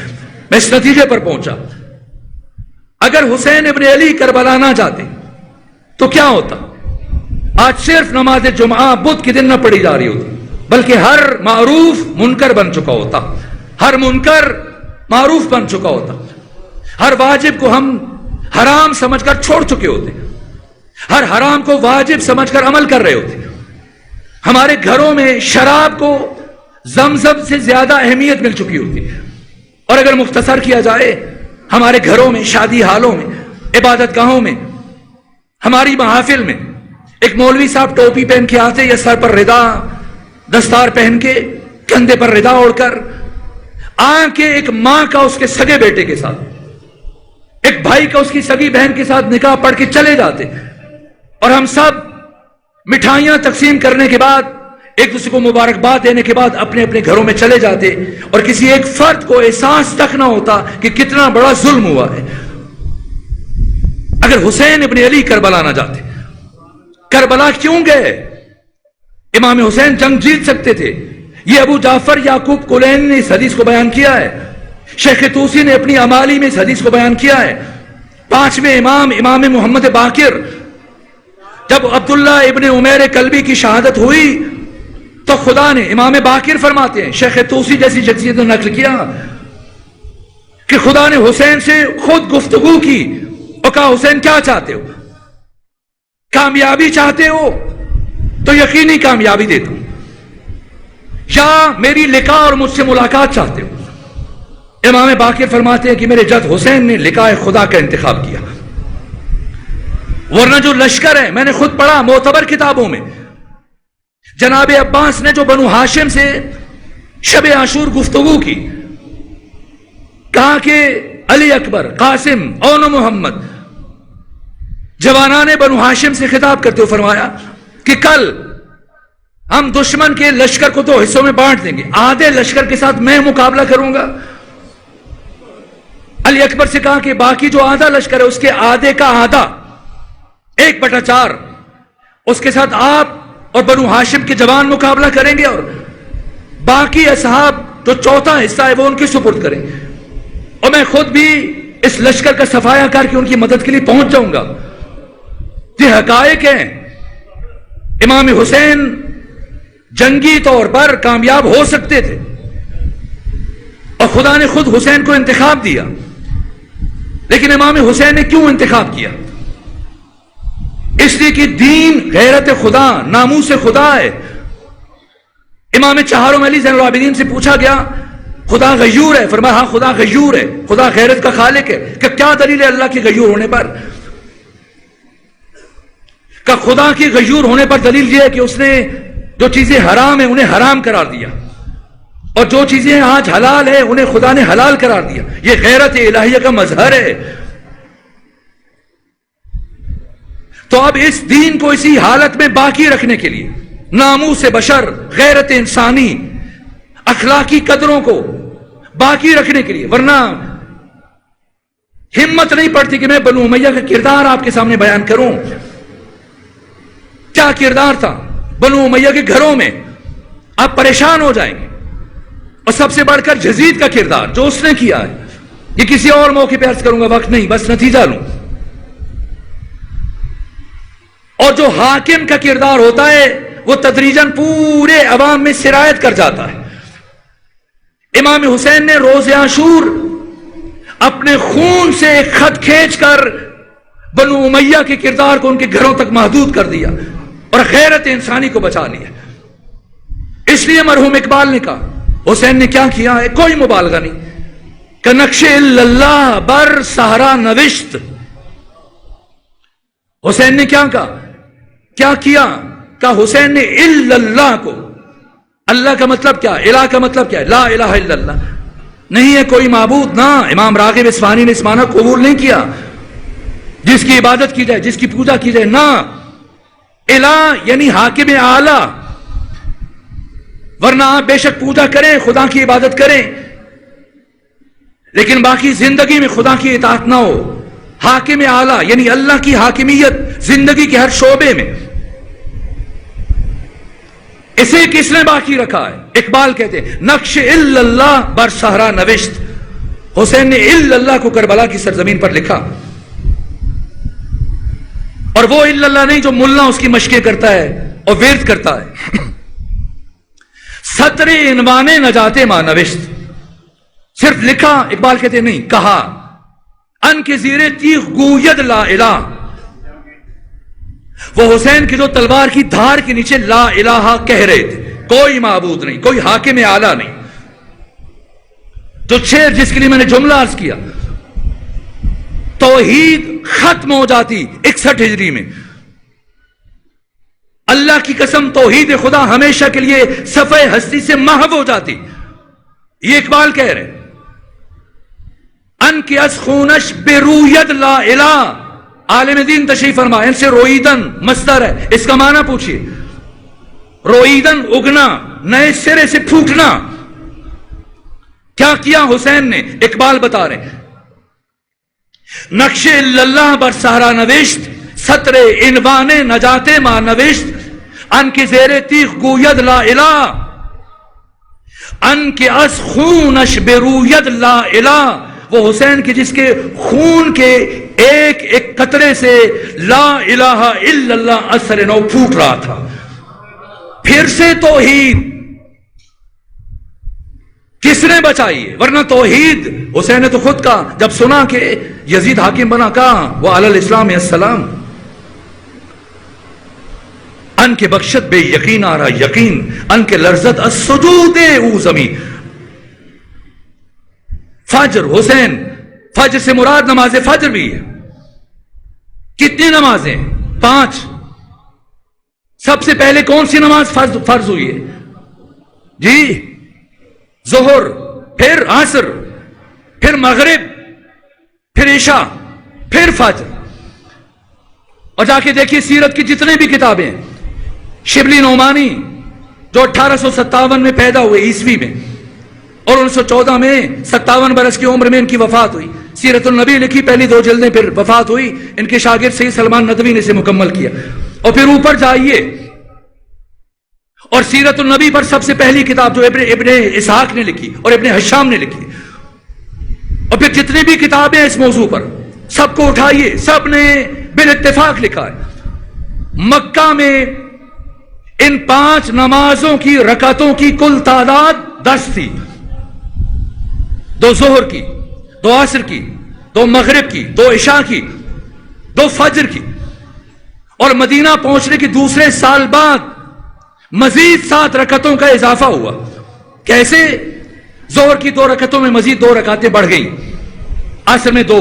میں اس نتیجے پر پہنچا اگر حسین ابن علی کربلا نہ جاتے تو کیا ہوتا. آج صرف نماز جمعہ بدھ کے دن نہ پڑھی جا رہی ہوتی بلکہ ہر معروف منکر بن چکا ہوتا، ہر منکر معروف بن چکا ہوتا، ہر واجب کو ہم حرام سمجھ کر چھوڑ چکے ہوتے، ہر حرام کو واجب سمجھ کر عمل کر رہے ہوتے. ہمارے گھروں میں شراب کو زمزم سے زیادہ اہمیت مل چکی ہوتی ہے. اور اگر مختصر کیا جائے، ہمارے گھروں میں، شادی حالوں میں، عبادت گاہوں میں، ہماری محافل میں ایک مولوی صاحب ٹوپی پہن کے آتے یا سر پر ردا، دستار پہن کے، کندھے پر ردا اوڑھ کر آ کے ایک ماں کا اس کے سگے بیٹے کے ساتھ، ایک بھائی کا اس کی سگی بہن کے ساتھ نکاح پڑھ کے چلے جاتے. اور ہم سب مٹھائیاں تقسیم کرنے کے بعد، ایک دوسرے کو مبارکباد دینے کے بعد اپنے اپنے گھروں میں چلے جاتے اور کسی ایک فرد کو احساس تک نہ ہوتا کہ کتنا بڑا ظلم ہوا ہے. اگر حسین ابن علی کربلا نہ جاتے، کربلا کیوں گئے؟ امام حسین جنگ جیت سکتے تھے. یہ ابو جعفر یعقوب کلین نے اس حدیث کو بیان کیا ہے، شیخ توسی نے اپنی امالی میں اس حدیث کو بیان کیا ہے. 5ویں امام محمد باقر، جب عبداللہ ابن عمیر کلبی کی شہادت ہوئی تو خدا نے، امام باقر فرماتے ہیں، شیخ توسی جیسی شخصیت نے نقل کیا کہ خدا نے حسین سے خود گفتگو کی اور کہا حسین کیا چاہتے ہو؟ کامیابی چاہتے ہو تو یقینی کامیابی دیتا ہوں، یا میری لقاء اور مجھ سے ملاقات چاہتے ہو؟ امام باقر فرماتے ہیں کہ میرے جد حسین نے لقاء خدا کا انتخاب کیا، ورنہ جو لشکر ہے، میں نے خود پڑھا معتبر کتابوں میں، جناب عباس نے جو بنو ہاشم سے شب عاشور گفتگو کی، کہا کہ علی اکبر، قاسم، اون محمد، جوانان بنو ہاشم سے خطاب کرتے ہوئے فرمایا کہ کل ہم دشمن کے لشکر کو 2 حصوں میں بانٹ دیں گے، آدھے لشکر کے ساتھ میں مقابلہ کروں گا. علی اکبر سے کہا کہ باقی جو آدھا لشکر ہے اس کے آدھے کا آدھا، 1/4، اس کے ساتھ آپ اور بنو ہاشم کے جوان مقابلہ کریں گے اور باقی اصحاب جو چوتھا حصہ ہے وہ ان کی سپرد کریں گے، اور میں خود بھی اس لشکر کا صفایا کر کے ان کی مدد کے لیے پہنچ جاؤں گا. یہ حقائق ہیں. امام حسین جنگی طور پر کامیاب ہو سکتے تھے اور خدا نے خود حسین کو انتخاب دیا، لیکن امام حسین نے کیوں انتخاب کیا؟ اس لیے کہ دین غیرت خدا، ناموس خدا ہے. امام چہارم علی زین العابدین سے پوچھا گیا خدا غیور ہے؟ فرمایا ہاں خدا غیور ہے، خدا غیرت کا خالق ہے. کہ کیا دلیل ہے اللہ کے غیور ہونے پر؟ کہ خدا کی غیور ہونے پر دلیل یہ ہے کہ اس نے جو چیزیں حرام ہیں انہیں حرام قرار دیا، اور جو چیزیں آج حلال ہیں انہیں خدا نے حلال قرار دیا. یہ غیرت الہیہ کا مظہر ہے. تو اب اس دین کو اسی حالت میں باقی رکھنے کے لیے، ناموس بشر، غیرت انسانی، اخلاقی قدروں کو باقی رکھنے کے لیے، ورنہ ہمت نہیں پڑتی کہ میں بنو امیہ کا کردار آپ کے سامنے بیان کروں. کیا کردار تھا بنو امیہ کے گھروں میں، آپ پریشان ہو جائیں گے. اور سب سے بڑھ کر یزید کا کردار جو اس نے کیا ہے، یہ کسی اور موقع پہ عرض کروں گا، وقت نہیں، بس نتیجہ لوں. اور جو حاکم کا کردار ہوتا ہے وہ تدریجاً پورے عوام میں سرایت کر جاتا ہے. امام حسین نے روز عاشور اپنے خون سے ایک خط کھینچ کر بنو امیہ کے کردار کو ان کے گھروں تک محدود کر دیا اور غیرت انسانی کو بچا لیا. اس لیے مرحوم اقبال نے کہا حسین نے کیا کیا ہے، کوئی مبالغہ نہیں، کہ نقش اللہ بر سہرا نوشت. حسین نے کیا کہا، کیا کیا، کہ حسین نے اللہ کو، اللہ کا مطلب کیا، الہ کا مطلب کیا ہے، لا الہ الا اللہ، نہیں ہے کوئی معبود. نہ امام راغب اصفہانی نے اس معنی قبول نہیں کیا جس کی عبادت کی جائے، جس کی پوجا کی جائے. نہ، الہ یعنی حاکم اعلی، ورنہ آپ بے شک پوجا کریں، خدا کی عبادت کریں، لیکن باقی زندگی میں خدا کی اطاعت نہ ہو. حاکم اعلی یعنی اللہ کی حاکمیت زندگی کے ہر شعبے میں، اسے کس نے باقی رکھا ہے؟ اقبال کہتے ہیں نقش اللہ بر صحرا نوشت. حسین نے اللہ کو کربلا کی سرزمین پر لکھا. اور وہ اللہ نہیں جو ملا اس کی مشقیں کرتا ہے اور ورد کرتا ہے. سطر عنوان نجات ما نوشت، صرف لکھا. اقبال کہتے ہیں نہیں، کہا. ان کے زیر تیغ گوید لا الہ، وہ حسین کی جو تلوار کی دھار کے نیچے لا الہ کہہ رہے تھے، کوئی معبود نہیں، کوئی حاکم اعلی نہیں. جو شعر جس کے لیے میں نے جملہ عرض کیا، توحید ختم ہو جاتی 61 ہجری میں. اللہ کی قسم توحید خدا ہمیشہ کے لیے صفحہ ہستی سے محو ہو جاتی. یہ اقبال کہہ رہے ان کی از خونش بروید لا الہ. عالم دین تشریف فرما، ان سے رویدن مصدر ہے، اس کا معنی پوچھئے. رویدن اگنا، نئے سرے سے پھوٹنا. کیا کیا حسین نے؟ اقبال بتا رہے نقش اللہ بر سہرا نوشت، سطر عنوان نجات ما نوشت. ان کے زیر تیغ گوید لا الہ، ان کے از خونش بروید لا الہ. وہ حسین کے جس کے خون کے ایک ایک قطرے سے لا الہ الا اللہ اثر نو پھوٹ رہا تھا. پھر سے توحید کس نے بچائی ہے؟ ورنہ توحید حسین نے تو خود کہا جب سنا کہ یزید حاکم بنا، کہا وہ علی الاسلام السلام. ان کے بخشت بے یقین آ رہا یقین، ان کے لرزت السجود او زمین. فجر، حسین فجر سے مراد نماز فجر بھی ہے. کتنی نمازیں؟ 5. سب سے پہلے کون سی نماز فرض ہوئی ہے جی؟ ظہر، پھر عصر، پھر مغرب، پھر عشاء، پھر فجر. اور جا کے دیکھیے سیرت کی جتنے بھی کتابیں ہیں، شبلی نعمانی جو 1857 میں پیدا ہوئے عیسوی میں، اور 1914 میں 57 برس کی عمر میں ان کی وفات ہوئی. سیرت النبی لکھی، پہلی 2 جلدیں، پھر وفات ہوئی. ان کے شاگرد سید سلمان ندوی نے اسے مکمل کیا. اور پھر اوپر جائیے اور سیرت النبی پر سب سے پہلی کتاب جو ابن اسحاق نے لکھی اور ابن حشام نے لکھی، اور پھر جتنی بھی کتابیں اس موضوع پر سب کو اٹھائیے، سب نے بالاتفاق لکھا ہے. مکہ میں ان 5 نمازوں کی رکعتوں کی کل تعداد 10 تھی. 2 ظہر کی، 2 عصر کی، 2 مغرب کی، 2 عشاء کی، 2 فجر کی. اور مدینہ پہنچنے کے دوسرے سال بعد مزید 7 رکعتوں کا اضافہ ہوا. کیسے؟ ظہر کی 2 رکعتوں میں مزید 2 رکعتیں بڑھ گئیں، عصر میں 2،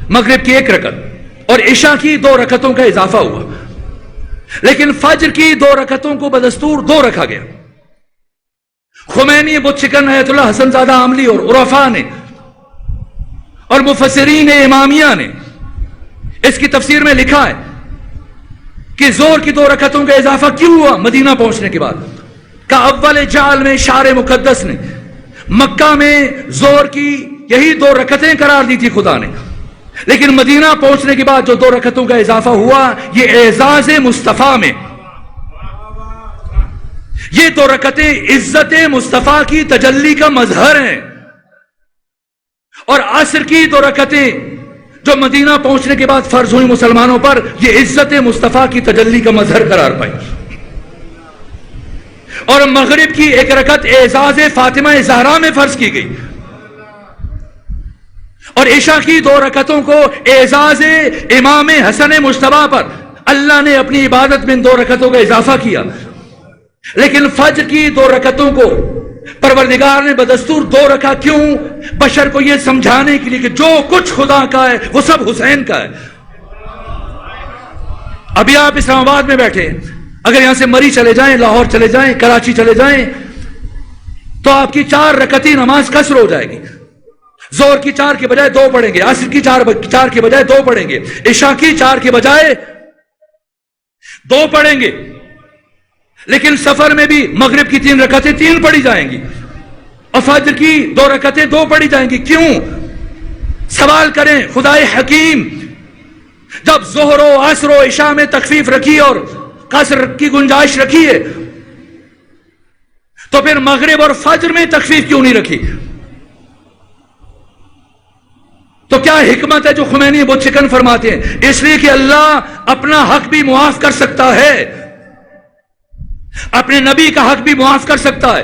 مغرب کی 1 رکعت، اور عشاء کی 2 رکعتوں کا اضافہ ہوا. لیکن فجر کی 2 رکعتوں کو بدستور 2 رکھا گیا. خمینی بت شکن آیت اللہ حسن زادہ عاملی اور عرفاء نے اور مفسرین امامیہ نے اس کی تفسیر میں لکھا ہے کہ زور کی 2 رکعتوں کا اضافہ کیوں ہوا مدینہ پہنچنے کے بعد. کہ اول جعل میں شعر مقدس نے مکہ میں زور کی یہی 2 رکعتیں قرار دی تھی خدا نے، لیکن مدینہ پہنچنے کے بعد جو 2 رکعتوں کا اضافہ ہوا یہ اعزاز مصطفیٰ میں، یہ 2 رکعتیں عزت مصطفیٰ کی تجلی کا مظہر ہیں. اور عصر کی 2 رکعتیں جو مدینہ پہنچنے کے بعد فرض ہوئی مسلمانوں پر، یہ عزت مصطفیٰ کی تجلی کا مظہر قرار پائی. اور مغرب کی 1 رکعت اعزاز فاطمہ زہرا میں فرض کی گئی، اور عشاء کی 2 رکعتوں کو اعزاز امام حسن مجتبی پر اللہ نے اپنی عبادت میں 2 رکعتوں کا اضافہ کیا. لیکن فجر کی 2 رکعتوں کو پروردگار نے بدستور 2 رکھا. کیوں؟ بشر کو یہ سمجھانے کے لیے کہ جو کچھ خدا کا ہے وہ سب حسین کا ہے. ابھی آپ اسلام آباد میں بیٹھے، اگر یہاں سے مری چلے جائیں، لاہور چلے جائیں، کراچی چلے جائیں، تو آپ کی 4 رکعتی نماز قصر ہو جائے گی. زور کی 4 کے بجائے 2 پڑھیں گے، عصر کی 4 کے بجائے 2 پڑھیں گے، عشاء کی 4 کے بجائے 2 پڑھیں گے. لیکن سفر میں بھی مغرب کی 3 رکعتیں 3 پڑھی جائیں گی، اور فجر کی 2 رکعتیں 2 پڑھی جائیں گی. کیوں؟ سوال کریں خدائے حکیم جب ظہر و عصر و عشاء میں تخفیف رکھی اور قصر کی گنجائش رکھی ہے، تو پھر مغرب اور فجر میں تخفیف کیوں نہیں رکھی؟ تو کیا حکمت ہے جو خمینی بت شکن فرماتے ہیں؟ اس لیے کہ اللہ اپنا حق بھی معاف کر سکتا ہے، اپنے نبی کا حق بھی معاف کر سکتا ہے،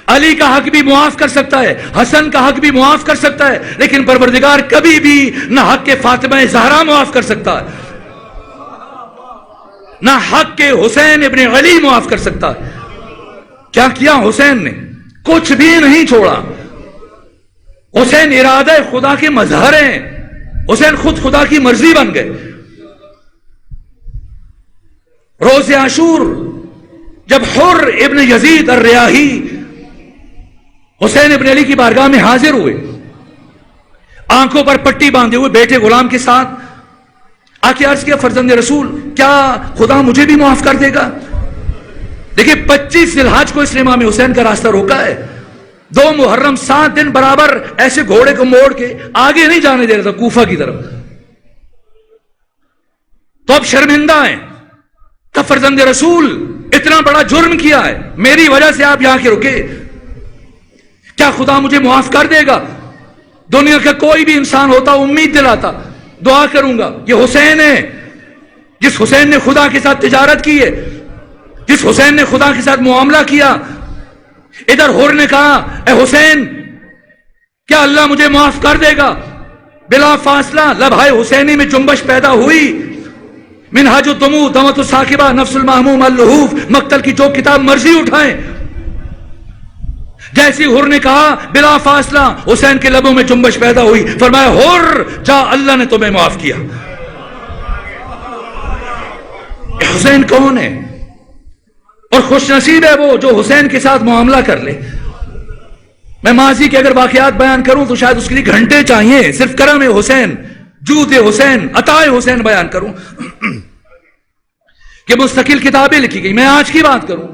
علی کا حق بھی معاف کر سکتا ہے، حسن کا حق بھی معاف کر سکتا ہے، لیکن پروردگار کبھی بھی نہ حق کے فاطمہ زہرا معاف کر سکتا ہے، نہ حق کے حسین ابن علی معاف کر سکتا ہے. کیا کیا حسین نے؟ کچھ بھی نہیں چھوڑا. حسین ارادہ خدا کے مظہر ہیں، حسین خود خدا کی مرضی بن گئے. روز عاشور جب حر ابن یزید الریاحی حسین ابن علی کی بارگاہ میں حاضر ہوئے، آنکھوں پر پٹی باندھے ہوئے بیٹے غلام کے ساتھ، آ کے عرض کیا فرزند رسول کیا خدا مجھے بھی معاف کر دے گا؟ دیکھیں 25 ذی الحج کو اس نے امام حسین کا راستہ روکا ہے. 2 محرم 7 دن برابر ایسے گھوڑے کو موڑ کے آگے نہیں جانے دے رہا تھا کوفہ کی طرف. تو اب شرمندہ ہیں کہ فرزند رسول اتنا بڑا جرم کیا ہے، میری وجہ سے آپ یہاں کے رکے، کیا خدا مجھے معاف کر دے گا؟ دنیا کا کوئی بھی انسان ہوتا امید دلاتا، دعا کروں گا. یہ حسین ہے، جس حسین نے خدا کے ساتھ تجارت کی ہے، جس حسین نے خدا کے ساتھ معاملہ کیا. ادھر حر نے کہا اے حسین کیا اللہ مجھے معاف کر دے گا؟ بلا فاصلہ لبھائے حسینی میں جنبش پیدا ہوئی. منہاج الدموع، دمۃ الثاقبہ، نفس المحموم، اللحوف، مقتل کی جو کتاب مرضی اٹھائیں. جیسی حر نے کہا بلا فاصلہ حسین کے لبوں میں جنبش پیدا ہوئی. فرمایا حر جا، اللہ نے تمہیں معاف کیا. حسین کون ہے؟ اور خوش نصیب ہے وہ جو حسین کے ساتھ معاملہ کر لے. میں ماضی کے اگر واقعات بیان کروں تو شاید اس کے لیے گھنٹے چاہیے. صرف کرم حسین، جود حسین، عطا حسین بیان کروں کہ مستقل کتابیں لکھی گئی. میں آج کی بات کروں،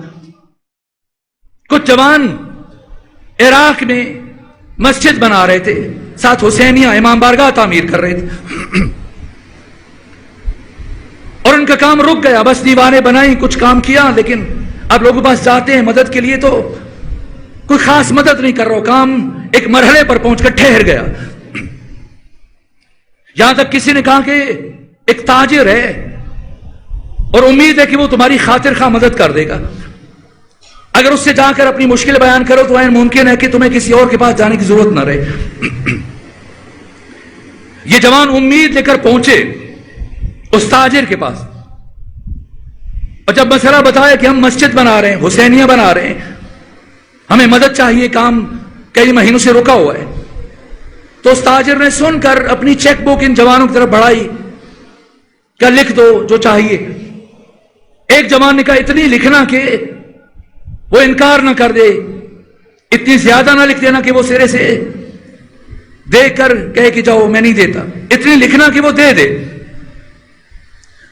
کچھ جوان عراق میں مسجد بنا رہے تھے، ساتھ حسینیہ امام بارگاہ تعمیر کر رہے تھے، اور ان کا کام رک گیا. بس دیواریں بنائی، کچھ کام کیا، لیکن اب لوگوں کے پاس جاتے ہیں مدد کے لیے تو کوئی خاص مدد نہیں کر رہا. کام ایک مرحلے پر پہنچ کر ٹھہر گیا. یہاں تک کسی نے کہا کہ ایک تاجر ہے اور امید ہے کہ وہ تمہاری خاطر خواہ مدد کر دے گا، اگر اس سے جا کر اپنی مشکل بیان کرو تو ممکن ہے کہ تمہیں کسی اور کے پاس جانے کی ضرورت نہ رہے. یہ جوان امید لے کر پہنچے اس تاجر کے پاس، اور جب مسئلہ بتایا کہ ہم مسجد بنا رہے ہیں، حسینیہ بنا رہے ہیں، ہمیں مدد چاہیے، کام کئی مہینوں سے رکا ہوا ہے، تو اس تاجر نے سن کر اپنی چیک بک ان جوانوں کی طرف بڑھائی، کیا لکھ دو جو چاہیے. ایک جوان نے کہا اتنی لکھنا کہ وہ انکار نہ کر دے، اتنی زیادہ نہ لکھ دینا کہ وہ سرے سے دیکھ کر کہے کہ جاؤ میں نہیں دیتا، اتنی لکھنا کہ وہ دے دے۔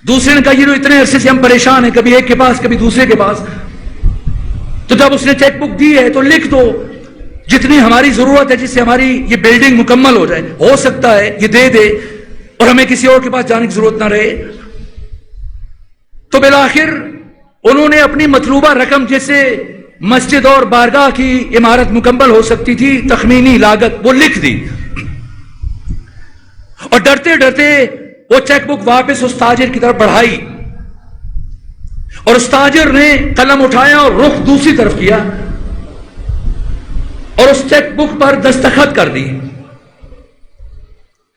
دوسرے نے کہا یہ اتنے عرصے سے ہم پریشان ہیں، کبھی ایک کے پاس کبھی دوسرے کے پاس، تو جب اس نے چیک بک دی ہے تو لکھ دو جتنی ہماری ضرورت ہے، جس سے ہماری یہ بلڈنگ مکمل ہو جائے، ہو سکتا ہے یہ دے دے اور ہمیں کسی اور کے پاس جانے کی ضرورت نہ رہے۔ تو بالآخر انہوں نے اپنی مطلوبہ رقم، جیسے مسجد اور بارگاہ کی عمارت مکمل ہو سکتی تھی، تخمینی لاگت وہ لکھ دی، اور ڈرتے ڈرتے وہ چیک بک واپس اس تاجر کی طرف بڑھائی، اور اس تاجر نے قلم اٹھایا اور رخ دوسری طرف کیا اور اس چیک بک پر دستخط کر دی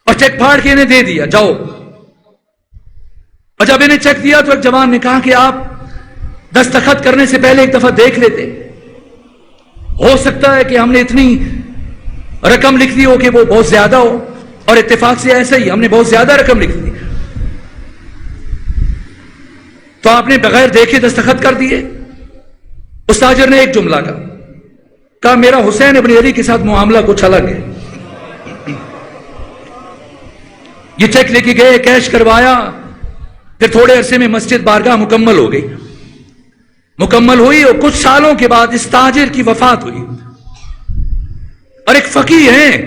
اور چیک پھاڑ کے انہیں دے دیا، جاؤ۔ اور جب انہیں چیک دیا تو ایک جوان نے کہا کہ آپ دستخط کرنے سے پہلے ایک دفعہ دیکھ لیتے، ہو سکتا ہے کہ ہم نے اتنی رقم لکھ دی ہو کہ وہ بہت زیادہ ہو، اور اتفاق سے ایسا ہی ہم نے بہت زیادہ رقم لکھ دی، تو آپ نے بغیر دیکھے دستخط کر دیے۔ اس تاجر نے ایک جملہ کہا میرا حسین ابن علی کے ساتھ معاملہ کچھ الگ ہے۔ یہ چیک لے کے گئے، کیش کروایا، پھر تھوڑے عرصے میں مسجد بارگاہ مکمل ہو گئی، مکمل ہوئی، اور کچھ سالوں کے بعد اس تاجر کی وفات ہوئی۔ اور ایک فقیہ ہیں،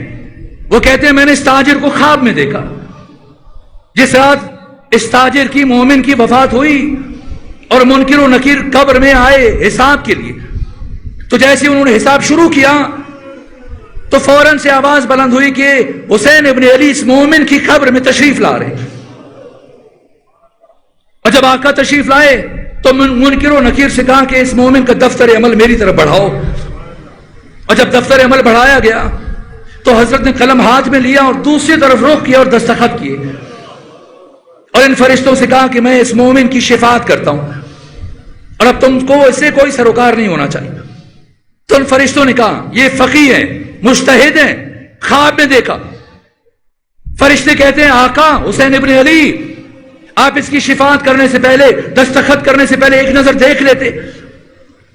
وہ کہتے ہیں میں نے اس تاجر کو خواب میں دیکھا، جس رات اس تاجر کی مومن کی وفات ہوئی اور منکر و نکیر قبر میں آئے حساب کے لیے، تو جیسے انہوں نے حساب شروع کیا تو فوراً سے آواز بلند ہوئی کہ حسین ابن علی اس مومن کی قبر میں تشریف لا رہے۔ اور جب آقا تشریف لائے تو منکر و نکیر سے کہا کہ اس مومن کا دفتر عمل میری طرف بڑھاؤ، اور جب دفتر عمل بڑھایا گیا تو حضرت نے قلم ہاتھ میں لیا اور دوسری طرف رخ کیا اور دستخط کیے، اور ان فرشتوں سے کہا کہ میں اس مومن کی شفاعت کرتا ہوں اور اب تم کو اس سے کوئی سروکار نہیں ہونا چاہیے۔ تو ان فرشتوں نے کہا یہ فقیہ ہیں، مجتہد ہیں، خواب میں دیکھا۔ فرشتے کہتے ہیں آقا حسین ابن علی آپ اس کی شفاعت کرنے سے پہلے، دستخط کرنے سے پہلے ایک نظر دیکھ لیتے،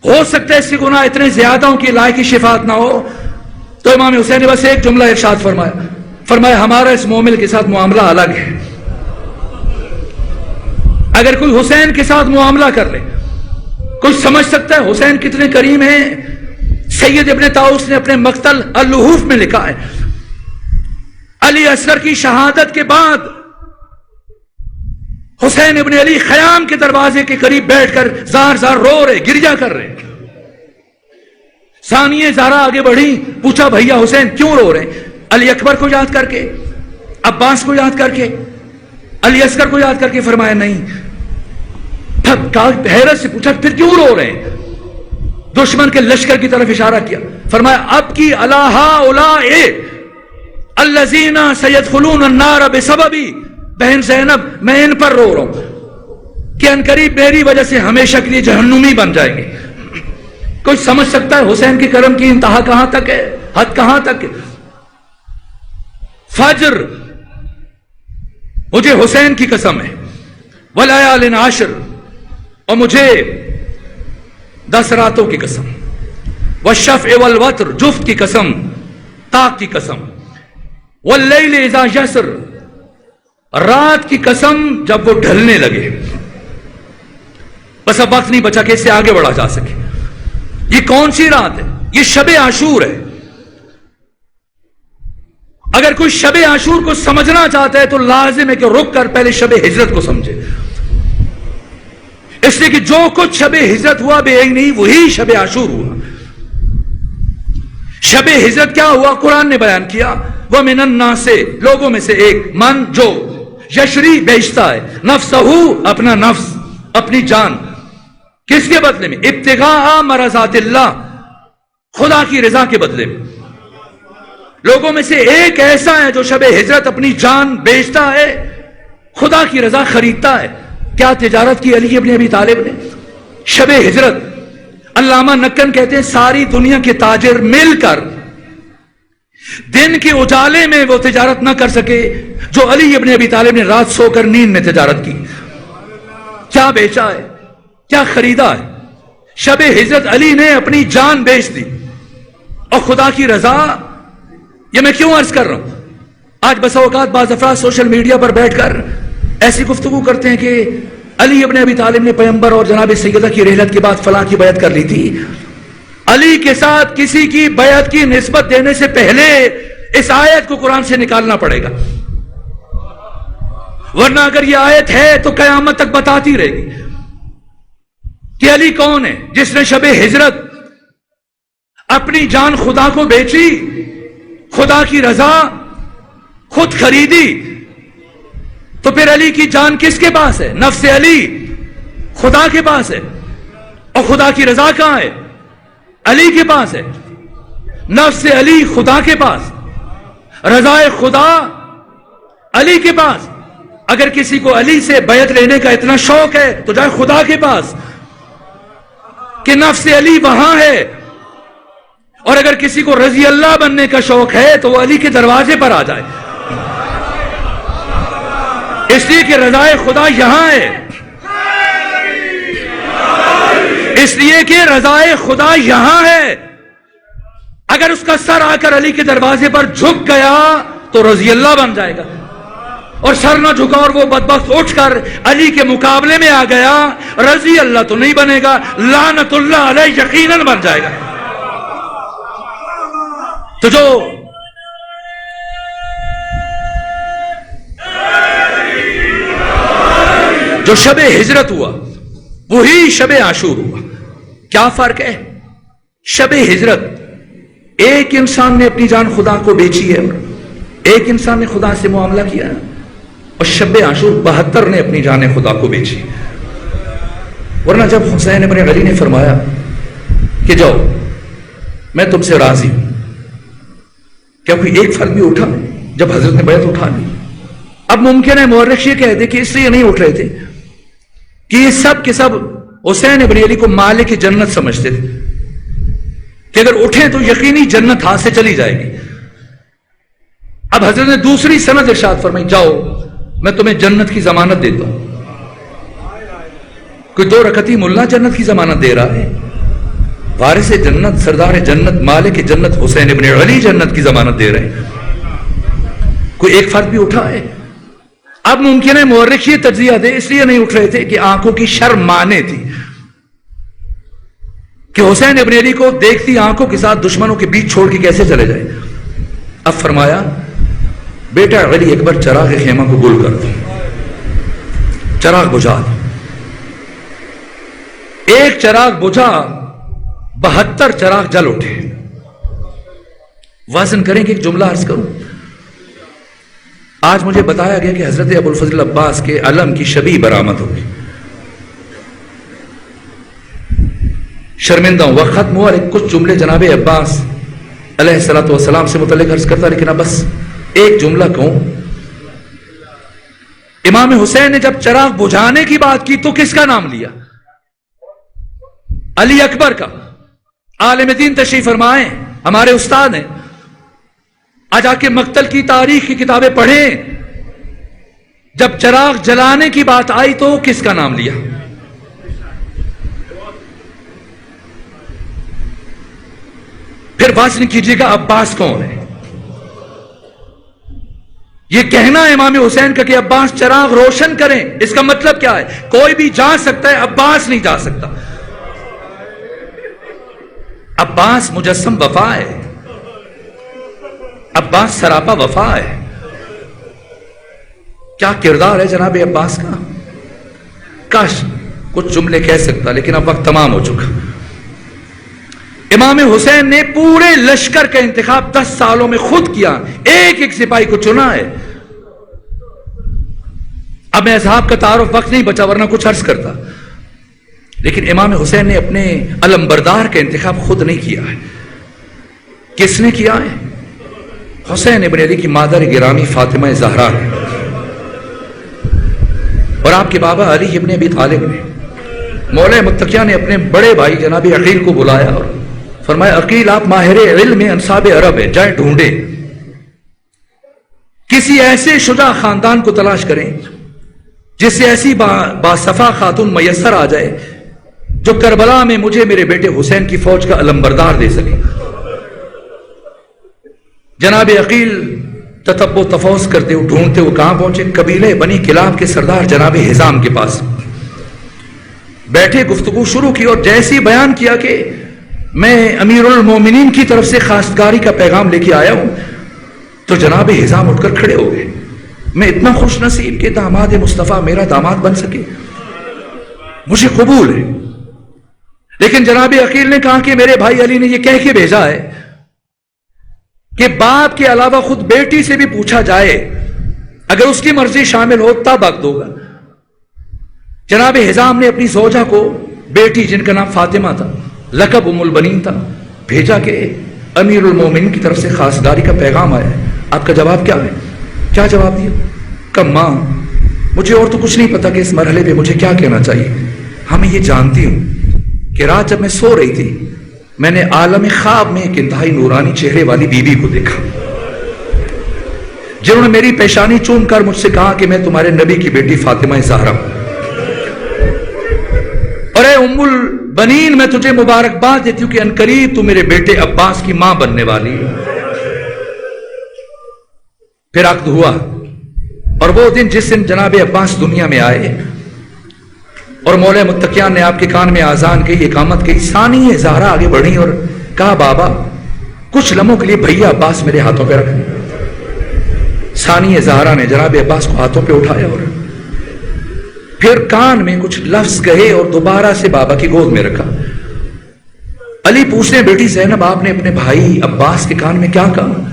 ہو سکتا ہے اس کے گناہ اتنے زیادہ ہوں کہ لائق کی شفاعت نہ ہو۔ تو امام حسین نے بس ایک جملہ ارشاد فرمایا ہمارا اس مومن کے ساتھ معاملہ الگ ہے۔ اگر کوئی حسین کے ساتھ معاملہ کر لے، کوئی سمجھ سکتا ہے حسین کتنے کریم ہیں۔ سید ابن طاؤس نے اپنے مقتل اللحوف میں لکھا ہے علی اصغر کی شہادت کے بعد حسین ابن علی خیام کے دروازے کے قریب بیٹھ کر زار زار رو رہے، گریا کر رہے۔ ثانیہ زہرا آگے بڑھی، پوچھا بھیا حسین کیوں رو رہے؟ علی اکبر کو یاد کر کے، عباس کو یاد کر کے، علی اصغر کو یاد کر کے؟ فرمایا نہیں۔ حیرت سے پوچھا پھر کیوں رو رہے ہیں؟ دشمن کے لشکر کی طرف اشارہ کیا، فرمایا اب کی اللہ اولائے الذین سیدخلون النار بسببی، بہن زینب میں ان پر رو رہا ہوں کہ انقریب میری وجہ سے ہمیشہ کے لیے جہنمی بن جائیں گے۔ کوئی سمجھ سکتا ہے حسین کی کرم کی انتہا کہاں تک ہے، حد کہاں تک ہے؟ فجر مجھے حسین کی قسم ہے، ولیال عشر، اور مجھے 10 راتوں کی قسم، والشفع والوتر جفت کی قسم، طاق کی قسم، واللیل اذا یسر رات کی قسم جب وہ ڈھلنے لگے۔ بس اب وقت نہیں بچا کہ اس سے آگے بڑھا جا سکے۔ یہ کون سی رات ہے؟ یہ شب عاشور ہے۔ اگر کوئی شب عاشور کو سمجھنا چاہتا ہے تو لازم ہے کہ رک کر پہلے شب ہجرت کو سمجھے، اس لیے کہ جو کچھ شب ہجرت ہوا بے عین نہیں وہی شب عاشور ہوا۔ شب ہجرت کیا ہوا؟ قرآن نے بیان کیا، وَمِنَ النَّاسِ لوگوں میں سے ایک، من جو یشری بیچتا ہے، نفسہ اپنا نفس، اپنی جان، کس کے بدلے میں؟ ابتغاء مرضات اللہ، خدا کی رضا کے بدلے میں۔ لوگوں میں سے ایک ایسا ہے جو شب ہجرت اپنی جان بیچتا ہے، خدا کی رضا خریدتا ہے۔ کیا تجارت کی علی ابن ابی طالب نے؟ شب ہجرت۔ علامہ نکن کہتے ہیں ساری دنیا کے تاجر مل کر دن کے اجالے میں وہ تجارت نہ کر سکے جو علی ابن ابی طالب نے رات سو کر نیند میں تجارت کی۔ کیا بیچا ہے؟ کیا خریدا ہے؟ شب ہجرت علی نے اپنی جان بیچ دی، اور خدا کی رضا، یہ میں کیوں عرض کر رہا ہوں؟ آج بسا اوقات بعض افراد سوشل میڈیا پر بیٹھ کر ایسی گفتگو کرتے ہیں کہ علی ابن ابی طالب نے پیغمبر اور جناب سیدہ کی رحلت کے بعد فلاں کی بیعت کر لی تھی۔ علی کے ساتھ کسی کی بیعت کی نسبت دینے سے پہلے اس آیت کو قرآن سے نکالنا پڑے گا، ورنہ اگر یہ آیت ہے تو قیامت تک بتاتی رہے گی کہ علی کون ہے جس نے شب ہجرت اپنی جان خدا کو بیچی، خدا کی رضا خود خریدی۔ تو پھر علی کی جان کس کے پاس ہے؟ نفس علی خدا کے پاس ہے، اور خدا کی رضا کہاں ہے؟ علی کے پاس ہے۔ نفس علی خدا کے پاس، رضا خدا علی کے پاس۔ اگر کسی کو علی سے بیعت لینے کا اتنا شوق ہے تو جائے خدا کے پاس کہ نفس علی وہاں ہے، اور اگر کسی کو رضی اللہ بننے کا شوق ہے تو وہ علی کے دروازے پر آ جائے، اس لیے کہ رضا خدا یہاں ہے، اس لیے کہ رضا خدا یہاں ہے۔ اگر اس کا سر آ کر علی کے دروازے پر جھک گیا تو رضی اللہ بن جائے گا، اور سر نہ جھکا اور وہ بدبخت اٹھ کر علی کے مقابلے میں آ گیا، رضی اللہ تو نہیں بنے گا، لعنت اللہ علیہ یقیناً بن جائے گا۔ تو جو شب ہجرت ہوا وہی شب عاشور ہوا۔ کیا فرق ہے؟ شب ہجرت ایک انسان نے اپنی جان خدا کو بیچی ہے، ایک انسان نے خدا سے معاملہ کیا ہے، اور شب عاشور 72 نے اپنی جان خدا کو بیچی۔ ورنہ جب حسین ابن علی نے فرمایا کہ جاؤ میں تم سے راضی ہوں، کیا کوئی ایک فرق بھی اٹھا جب حضرت نے بیعت اٹھا لی؟ اب ممکن ہے مورخ یہ کہہ دے کہ اس لیے نہیں اٹھ رہے تھے کہ یہ سب کے سب حسین ابن علی کو مالک کی جنت سمجھتے تھے کہ اگر اٹھیں تو یقینی جنت ہاتھ سے چلی جائے گی۔ اب حضرت نے دوسری سند ارشاد فرمائی، جاؤ میں تمہیں جنت کی ضمانت دیتا ہوں۔ کوئی 2 رکعتی ملا جنت کی ضمانت دے رہا ہے؟ وارث جنت، سردار جنت، مالک جنت حسین ابن علی جنت کی ضمانت دے رہے ہیں۔ کوئی ایک فرد بھی اٹھا ہے؟ اب ممکن ہے مورخ یہ تجزیہ دے اس لیے نہیں اٹھ رہے تھے کہ آنکھوں کی شرم مانے تھی کہ حسین ابن علی کو دیکھتی آنکھوں کے ساتھ دشمنوں کے بیچ چھوڑ کے کیسے چلے جائے۔ اب فرمایا بیٹا علی اکبر چراغ خیمہ کو گل کر دو، چراغ بجھا دو۔ ایک چراغ بجھا، 72 چراغ جل اٹھے۔ وزن کریں کہ ایک جملہ عرض کروں، آج مجھے بتایا گیا کہ حضرت ابو الفضل عباس کے علم کی شبیہ برآمد ہوگی۔ شرمندہ ہوں، وقت ختم ہوا، لیکن کچھ جملے جناب عباس علیہ الصلوۃ والسلام سے متعلق عرض کرتا، لیکن اب بس ایک جملہ کہوں۔ امام حسین نے جب چراغ بجھانے کی بات کی تو کس کا نام لیا؟ علی اکبر کا۔ عالم دین تشریف فرمائیں، ہمارے استاد ہیں، آج آ کے مقتل کی تاریخ کی کتابیں پڑھیں، جب چراغ جلانے کی بات آئی تو کس کا نام لیا؟ پھر وزن کیجیے گا عباس کون ہے؟ یہ کہنا امام حسین کا کہ عباس چراغ روشن کریں، اس کا مطلب کیا ہے؟ کوئی بھی جا سکتا ہے، عباس نہیں جا سکتا۔ عباس مجسم وفا ہے، عباس سراپا وفا ہے۔ کیا کردار ہے جناب عباس کا؟ کاش کچھ جملے کہہ سکتا، لیکن اب وقت تمام ہو چکا۔ امام حسین نے پورے لشکر کا انتخاب 10 سالوں میں خود کیا، ایک ایک سپاہی کو چنا ہے۔ اب میں اصحاب کا تعارف وقت نہیں بچا ورنہ کچھ عرض کرتا، لیکن امام حسین نے اپنے علمبردار کا انتخاب خود نہیں کیا ہے۔ کس نے کیا ہے؟ حسین ابن علی کی مادر گرامی فاطمہ زہرا ہے، اور آپ کے بابا علی ابن ابی طالب نے۔ مولا متقیہ نے اپنے بڑے بھائی جناب عقیل کو بلایا اور فرمایا عقیل آپ ماہر علم انصاب عرب ہیں، جائیں ڈھونڈیں، کسی ایسے شجاع خاندان کو تلاش کریں جس سے ایسی باصفا خاتون میسر آ جائے جو کربلا میں مجھے میرے بیٹے حسین کی فوج کا علمبردار دے سکے. جناب عقیل تتبع و تفوس کرتے ہوئے ڈھونڈتے ہوئے کہاں پہنچے؟ قبیلے بنی کلاب کے سردار جناب حزام کے پاس بیٹھے، گفتگو شروع کی اور جیسے بیان کیا کہ میں امیر المومنین کی طرف سے خواستگاری کا پیغام لے کے آیا ہوں، تو جناب حزام اٹھ کر کھڑے ہو گئے. میں اتنا خوش نصیب کہ داماد مصطفیٰ میرا داماد بن سکے، مجھے قبول ہے. لیکن جناب عقیل نے کہا کہ میرے بھائی علی نے یہ کہہ کے بھیجا ہے کہ باپ کے علاوہ خود بیٹی سے بھی پوچھا جائے، اگر اس کی مرضی شامل ہو تب حق دوں گا. جناب حزام نے اپنی زوجہ کو، بیٹی جن کا نام فاطمہ تھا، لقب ام البنین تھا، بھیجا کہ امیر المومنین کی طرف سے خواستگاری کا پیغام آیا ہے، آپ کا جواب کیا ہے؟ کیا جواب دیا؟ کہ ماں مجھے اور تو کچھ نہیں پتا کہ اس مرحلے پہ مجھے کیا کہنا چاہیے. ہاں میں یہ جانتی ہوں کہ رات جب میں سو رہی تھی میں نے عالم خواب میں ایک انتہائی نورانی چہرے والی بیوی کو دیکھا، جنہوں نے میری پیشانی چوم کر مجھ سے کہا کہ میں تمہارے نبی کی بیٹی فاطمہ زہرا ہوں، اور اے ام البنین میں تجھے مبارکباد دیتی ہوں کہ عنقریب تو میرے بیٹے عباس کی ماں بننے والی ہے. پھر عقد ہوا، اور وہ دن جس دن جناب عباس دنیا میں آئے اور مولا متقیان نے آپ کے کان میں آذان کی، اقامت کی، ثانی زہرا آگے بڑھی اور کہا بابا کچھ لمحوں کے لیے بھیا عباس میرے ہاتھوں پہ رکھیں. ثانی زہرا نے جناب عباس کو ہاتھوں پہ اٹھایا اور پھر کان میں کچھ لفظ کہے اور دوبارہ سے بابا کی گود میں رکھا. علی پوچھتے ہیں بیٹی زینب آپ نے اپنے بھائی عباس کے کان میں کیا کہا؟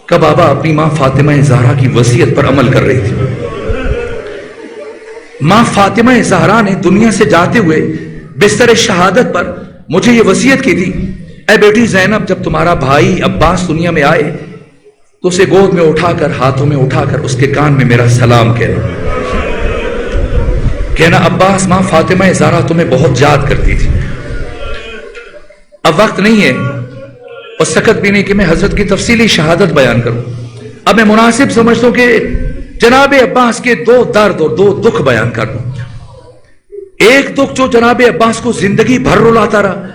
کہ بابا اپنی ماں فاطمہ زہرا کی وصیت پر عمل کر رہی تھی. ماں فاطمہ زہرا نے دنیا سے جاتے ہوئے بستر شہادت پر مجھے یہ وصیت کی تھی، اے بیٹی زینب جب تمہارا بھائی عباس دنیا میں آئے تو اسے گود میں اٹھا کر، ہاتھوں میں اٹھا کر اس کے کان میں میرا سلام کہنا عباس ماں فاطمہ زہرا تمہیں بہت یاد کرتی تھی. اب وقت نہیں ہے اور سکت بھی نہیں کہ میں حضرت کی تفصیلی شہادت بیان کروں. اب میں مناسب سمجھتا ہوں کہ جناب عباس کے دو درد اور دو دکھ بیان کر دوں. ایک دکھ جو جناب عباس کو زندگی بھر رلاتا رہا،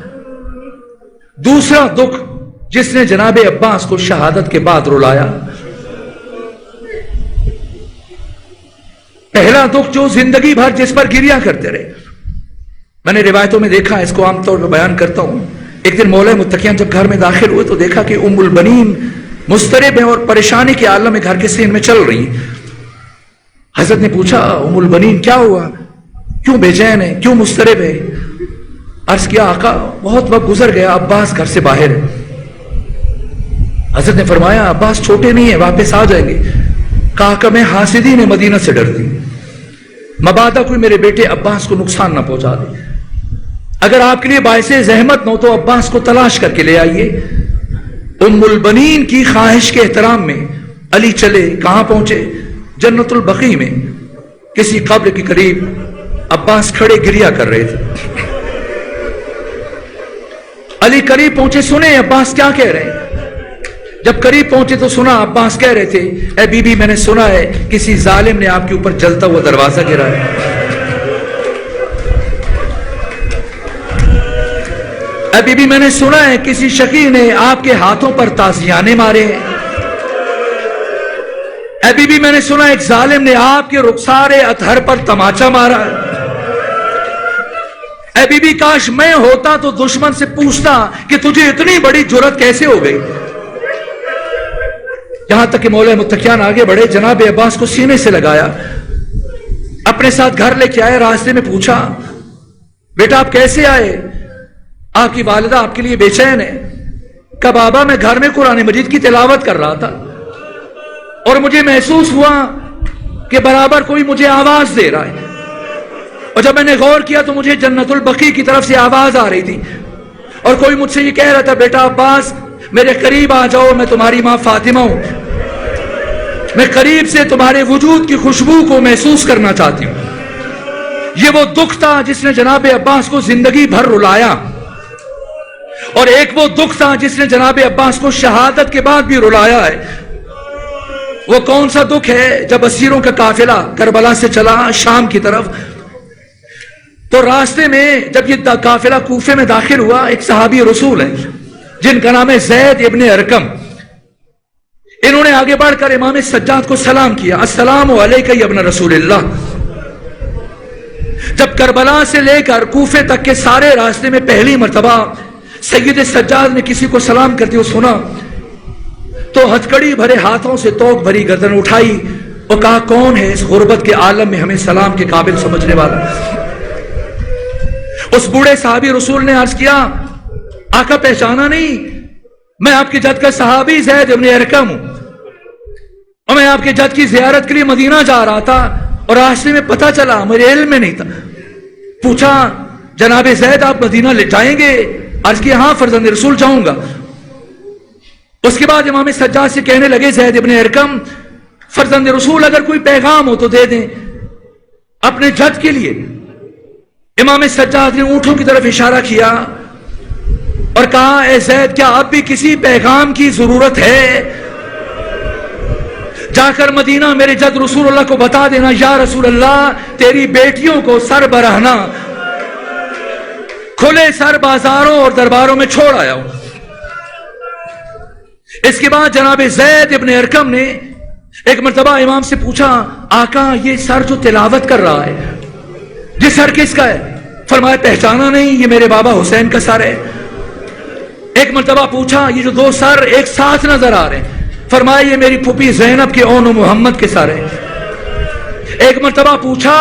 دوسرا دکھ جس نے جناب عباس کو شہادت کے بعد رلایا. پہلا دکھ جو زندگی بھر جس پر گریا کرتے رہے. میں نے روایتوں میں دیکھا، اس کو عام طور پر بیان کرتا ہوں. ایک دن مولا متقیان جب گھر میں داخل ہوئے تو دیکھا کہ ام البنین مضطرب ہیں اور پریشانی کے عالم میں گھر کے سین میں چل رہی ہیں. حضرت نے پوچھا ام البنین کیا ہوا، کیوں بے چین ہے، کیوں مضطرب ہے؟ عرض کیا آقا بہت وقت گزر گیا، عباس گھر سے باہر ہے. حضرت نے فرمایا عباس چھوٹے نہیں ہیں، واپس آ جائیں گے. کہا کہ میں حاسدین مدینہ سے ڈرتی ہوں، مبادا کوئی میرے بیٹے عباس کو نقصان نہ پہنچا دے. اگر آپ کے لیے باعث زحمت نہ ہو تو عباس کو تلاش کر کے لے آئیے. ام البنین کی خواہش کے احترام میں علی چلے. کہاں پہنچے؟ جنت البقیع میں کسی قبر کے قریب عباس کھڑے گریا کر رہے تھے. علی قریب پہنچے، سنے عباس کیا کہہ رہے ہیں. جب قریب پہنچے تو سنا عباس کہہ رہے تھے اے بی بی میں نے سنا ہے کسی ظالم نے آپ کے اوپر جلتا ہوا دروازہ گرا ہے. اے بی بی میں نے سنا ہے کسی شقی نے آپ کے ہاتھوں پر تازیانے مارے ہیں. اے بی بی میں نے سنا ایک ظالم نے آپ کے رخسار اطہر پر تماچا مارا ہے. اے بی بی کاش میں ہوتا تو دشمن سے پوچھتا کہ تجھے اتنی بڑی جرت کیسے ہو گئی. یہاں تک کہ مولا متقیان آگے بڑھے، جناب عباس کو سینے سے لگایا، اپنے ساتھ گھر لے کے آئے. راستے میں پوچھا بیٹا آپ کیسے آئے؟ آپ کی والدہ آپ کے لیے بے چین ہے. کہ بابا میں گھر میں قرآن مجید کی تلاوت کر رہا تھا اور مجھے محسوس ہوا کہ برابر کوئی مجھے آواز دے رہا ہے، اور جب میں نے غور کیا تو مجھے جنت البقیع کی طرف سے آواز آ رہی تھی اور کوئی مجھ سے یہ کہہ رہا تھا بیٹا عباس میرے قریب آ جاؤ، میں تمہاری ماں فاطمہ ہوں، میں قریب سے تمہارے وجود کی خوشبو کو محسوس کرنا چاہتی ہوں. یہ وہ دکھ تھا جس نے جناب عباس کو زندگی بھر رلایا، اور ایک وہ دکھ تھا جس نے جناب عباس کو شہادت کے بعد بھی رلایا ہے. وہ کون سا دکھ ہے؟ جب اسیروں کا قافلہ کربلا سے چلا شام کی طرف، تو راستے میں جب یہ قافلہ کوفے میں داخل ہوا، ایک صحابی رسول ہے جن کا نام ہے زید ابن ارقم، انہوں نے آگے بڑھ کر امام سجاد کو سلام کیا، السلام علیکہ یا ابن رسول اللہ۔ جب کربلا سے لے کر کوفے تک کے سارے راستے میں پہلی مرتبہ سید سجاد نے کسی کو سلام کرتے ہوئے سنا تو ہتھکڑی بھرے ہاتھوں سے توق بھری گردن اٹھائی اور کہا، کون ہے اس غربت کے عالم میں ہمیں سلام کے قابل سمجھنے والا؟ اس بوڑھے صحابی رسول نے عرض کیا، آقا پہچانا نہیں؟ میں آپ کے جد کا صحابی زید ابن ارقم ہوں، اور میں آپ کے جد کی زیارت کے لیے مدینہ جا رہا تھا اور راستے میں پتہ چلا، میرے علم میں نہیں تھا۔ پوچھا، جناب زید آپ مدینہ لے جائیں گے؟ عرض کیا، ہاں فرزند رسول جاؤں گا۔ اس کے بعد امام سجاد سے کہنے لگے، زید ابن ارقم فرزند رسول اگر کوئی پیغام ہو تو دے دیں اپنے جد کے لیے۔ امام سجاد نے اونٹوں کی طرف اشارہ کیا اور کہا، اے زید کیا اب بھی کسی پیغام کی ضرورت ہے؟ جا کر مدینہ میرے جد رسول اللہ کو بتا دینا، یا رسول اللہ تیری بیٹیوں کو سر برہنہ کھلے سر بازاروں اور درباروں میں چھوڑ آیا ہوں۔ اس کے بعد جناب زید ابن ارقم نے ایک مرتبہ امام سے پوچھا، آقا یہ سر جو تلاوت کر رہا ہے یہ سر کس کا ہے؟ فرمایا، پہچانا نہیں؟ یہ میرے بابا حسین کا سر ہے۔ ایک مرتبہ پوچھا، یہ جو دو سر ایک ساتھ نظر آ رہے ہیں؟ فرمایا، یہ میری پھوپھی زینب کے اون و محمد کے سر ہے۔ ایک مرتبہ پوچھا،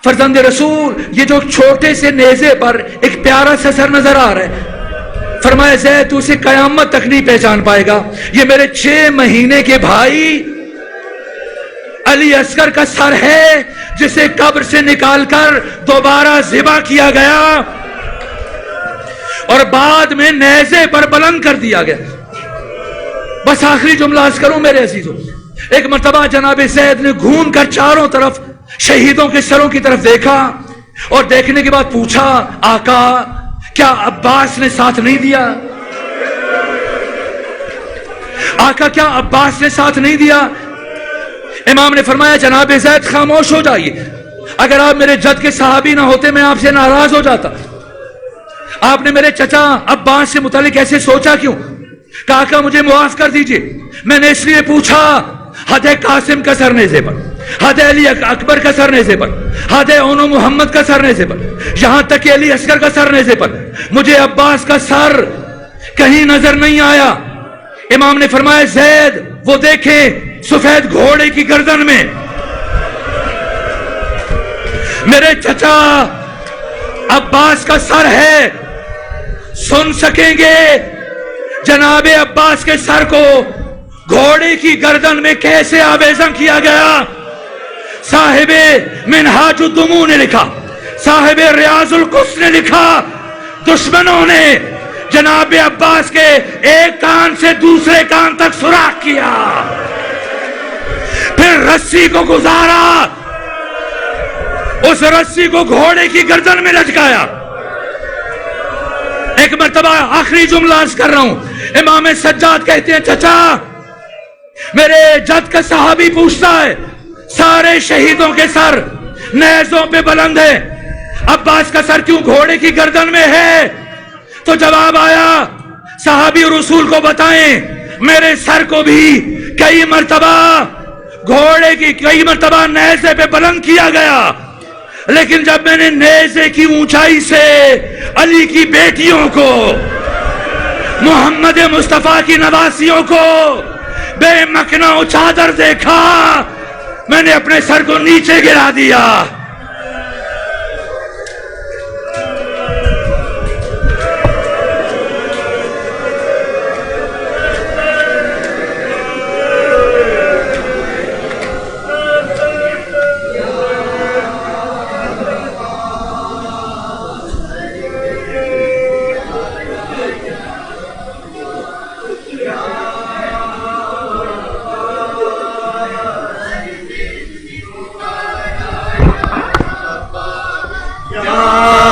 فرزند رسول یہ جو چھوٹے سے نیزے پر ایک پیارا سا سر نظر آ رہا ہے؟ فرمایا، زید تو اسے قیامت تک نہیں پہچان پائے گا، یہ میرے 6 مہینے کے بھائی علی اصغر کا سر ہے، جسے قبر سے نکال کر دوبارہ ذبح کیا گیا اور بعد میں نیزے پر بلند کر دیا گیا۔ بس آخری جملہ عرض کروں میرے عزیزوں، ایک مرتبہ جناب زید نے گھوم کر چاروں طرف شہیدوں کے سروں کی طرف دیکھا اور دیکھنے کے بعد پوچھا، آقا کیا عباس نے ساتھ نہیں دیا؟ آقا کیا عباس نے ساتھ نہیں دیا؟ امام نے فرمایا، جناب زید خاموش ہو جائیے، اگر آپ میرے جد کے صحابی نہ ہوتے میں آپ سے ناراض ہو جاتا۔ آپ نے میرے چچا عباس سے متعلق ایسے سوچا کیوں؟ کہا، آقا مجھے معاف کر دیجئے، میں نے اس لیے پوچھا، حد قاسم کا سر نیزے پر، حد علی اکبر کا سر نیزے پر، حد اون و محمد کا سر نیزے پر، یہاں تک کہ علی اصغر کا سر نیزے پر، مجھے عباس کا سر کہیں نظر نہیں آیا۔ امام نے فرمایا، زید وہ دیکھیں سفید گھوڑے کی گردن میں میرے چچا عباس کا سر ہے، سن سکیں گے جناب عباس کے سر کو گھوڑے کی گردن میں کیسے آویزاں کیا گیا؟ صاحب منہاج الدموع نے لکھا، صاحب ریاض القدس نے لکھا، دشمنوں نے جناب عباس کے ایک کان سے دوسرے کان تک سوراخ کیا، پھر رسی کو گزارا، اس رسی کو گھوڑے کی گردن میں لٹکایا۔ ایک مرتبہ آخری جملہ عرض کر رہا ہوں، امام سجاد کہتے ہیں، چچا میرے جد کا صحابی پوچھتا ہے، سارے شہیدوں کے سر نیزوں پہ بلند ہے، عباس کا سر کیوں گھوڑے کی گردن میں ہے؟ تو جواب آیا، صحابی رسول کو بتائیں میرے سر کو بھی کئی مرتبہ گھوڑے کی کئی مرتبہ نیزے پہ بلند کیا گیا، لیکن جب میں نے نیزے کی اونچائی سے علی کی بیٹیوں کو، محمد مصطفیٰ کی نواسیوں کو بے مکنا و چادر دیکھا، میں نے اپنے سر کو نیچے گرا دیا۔ یا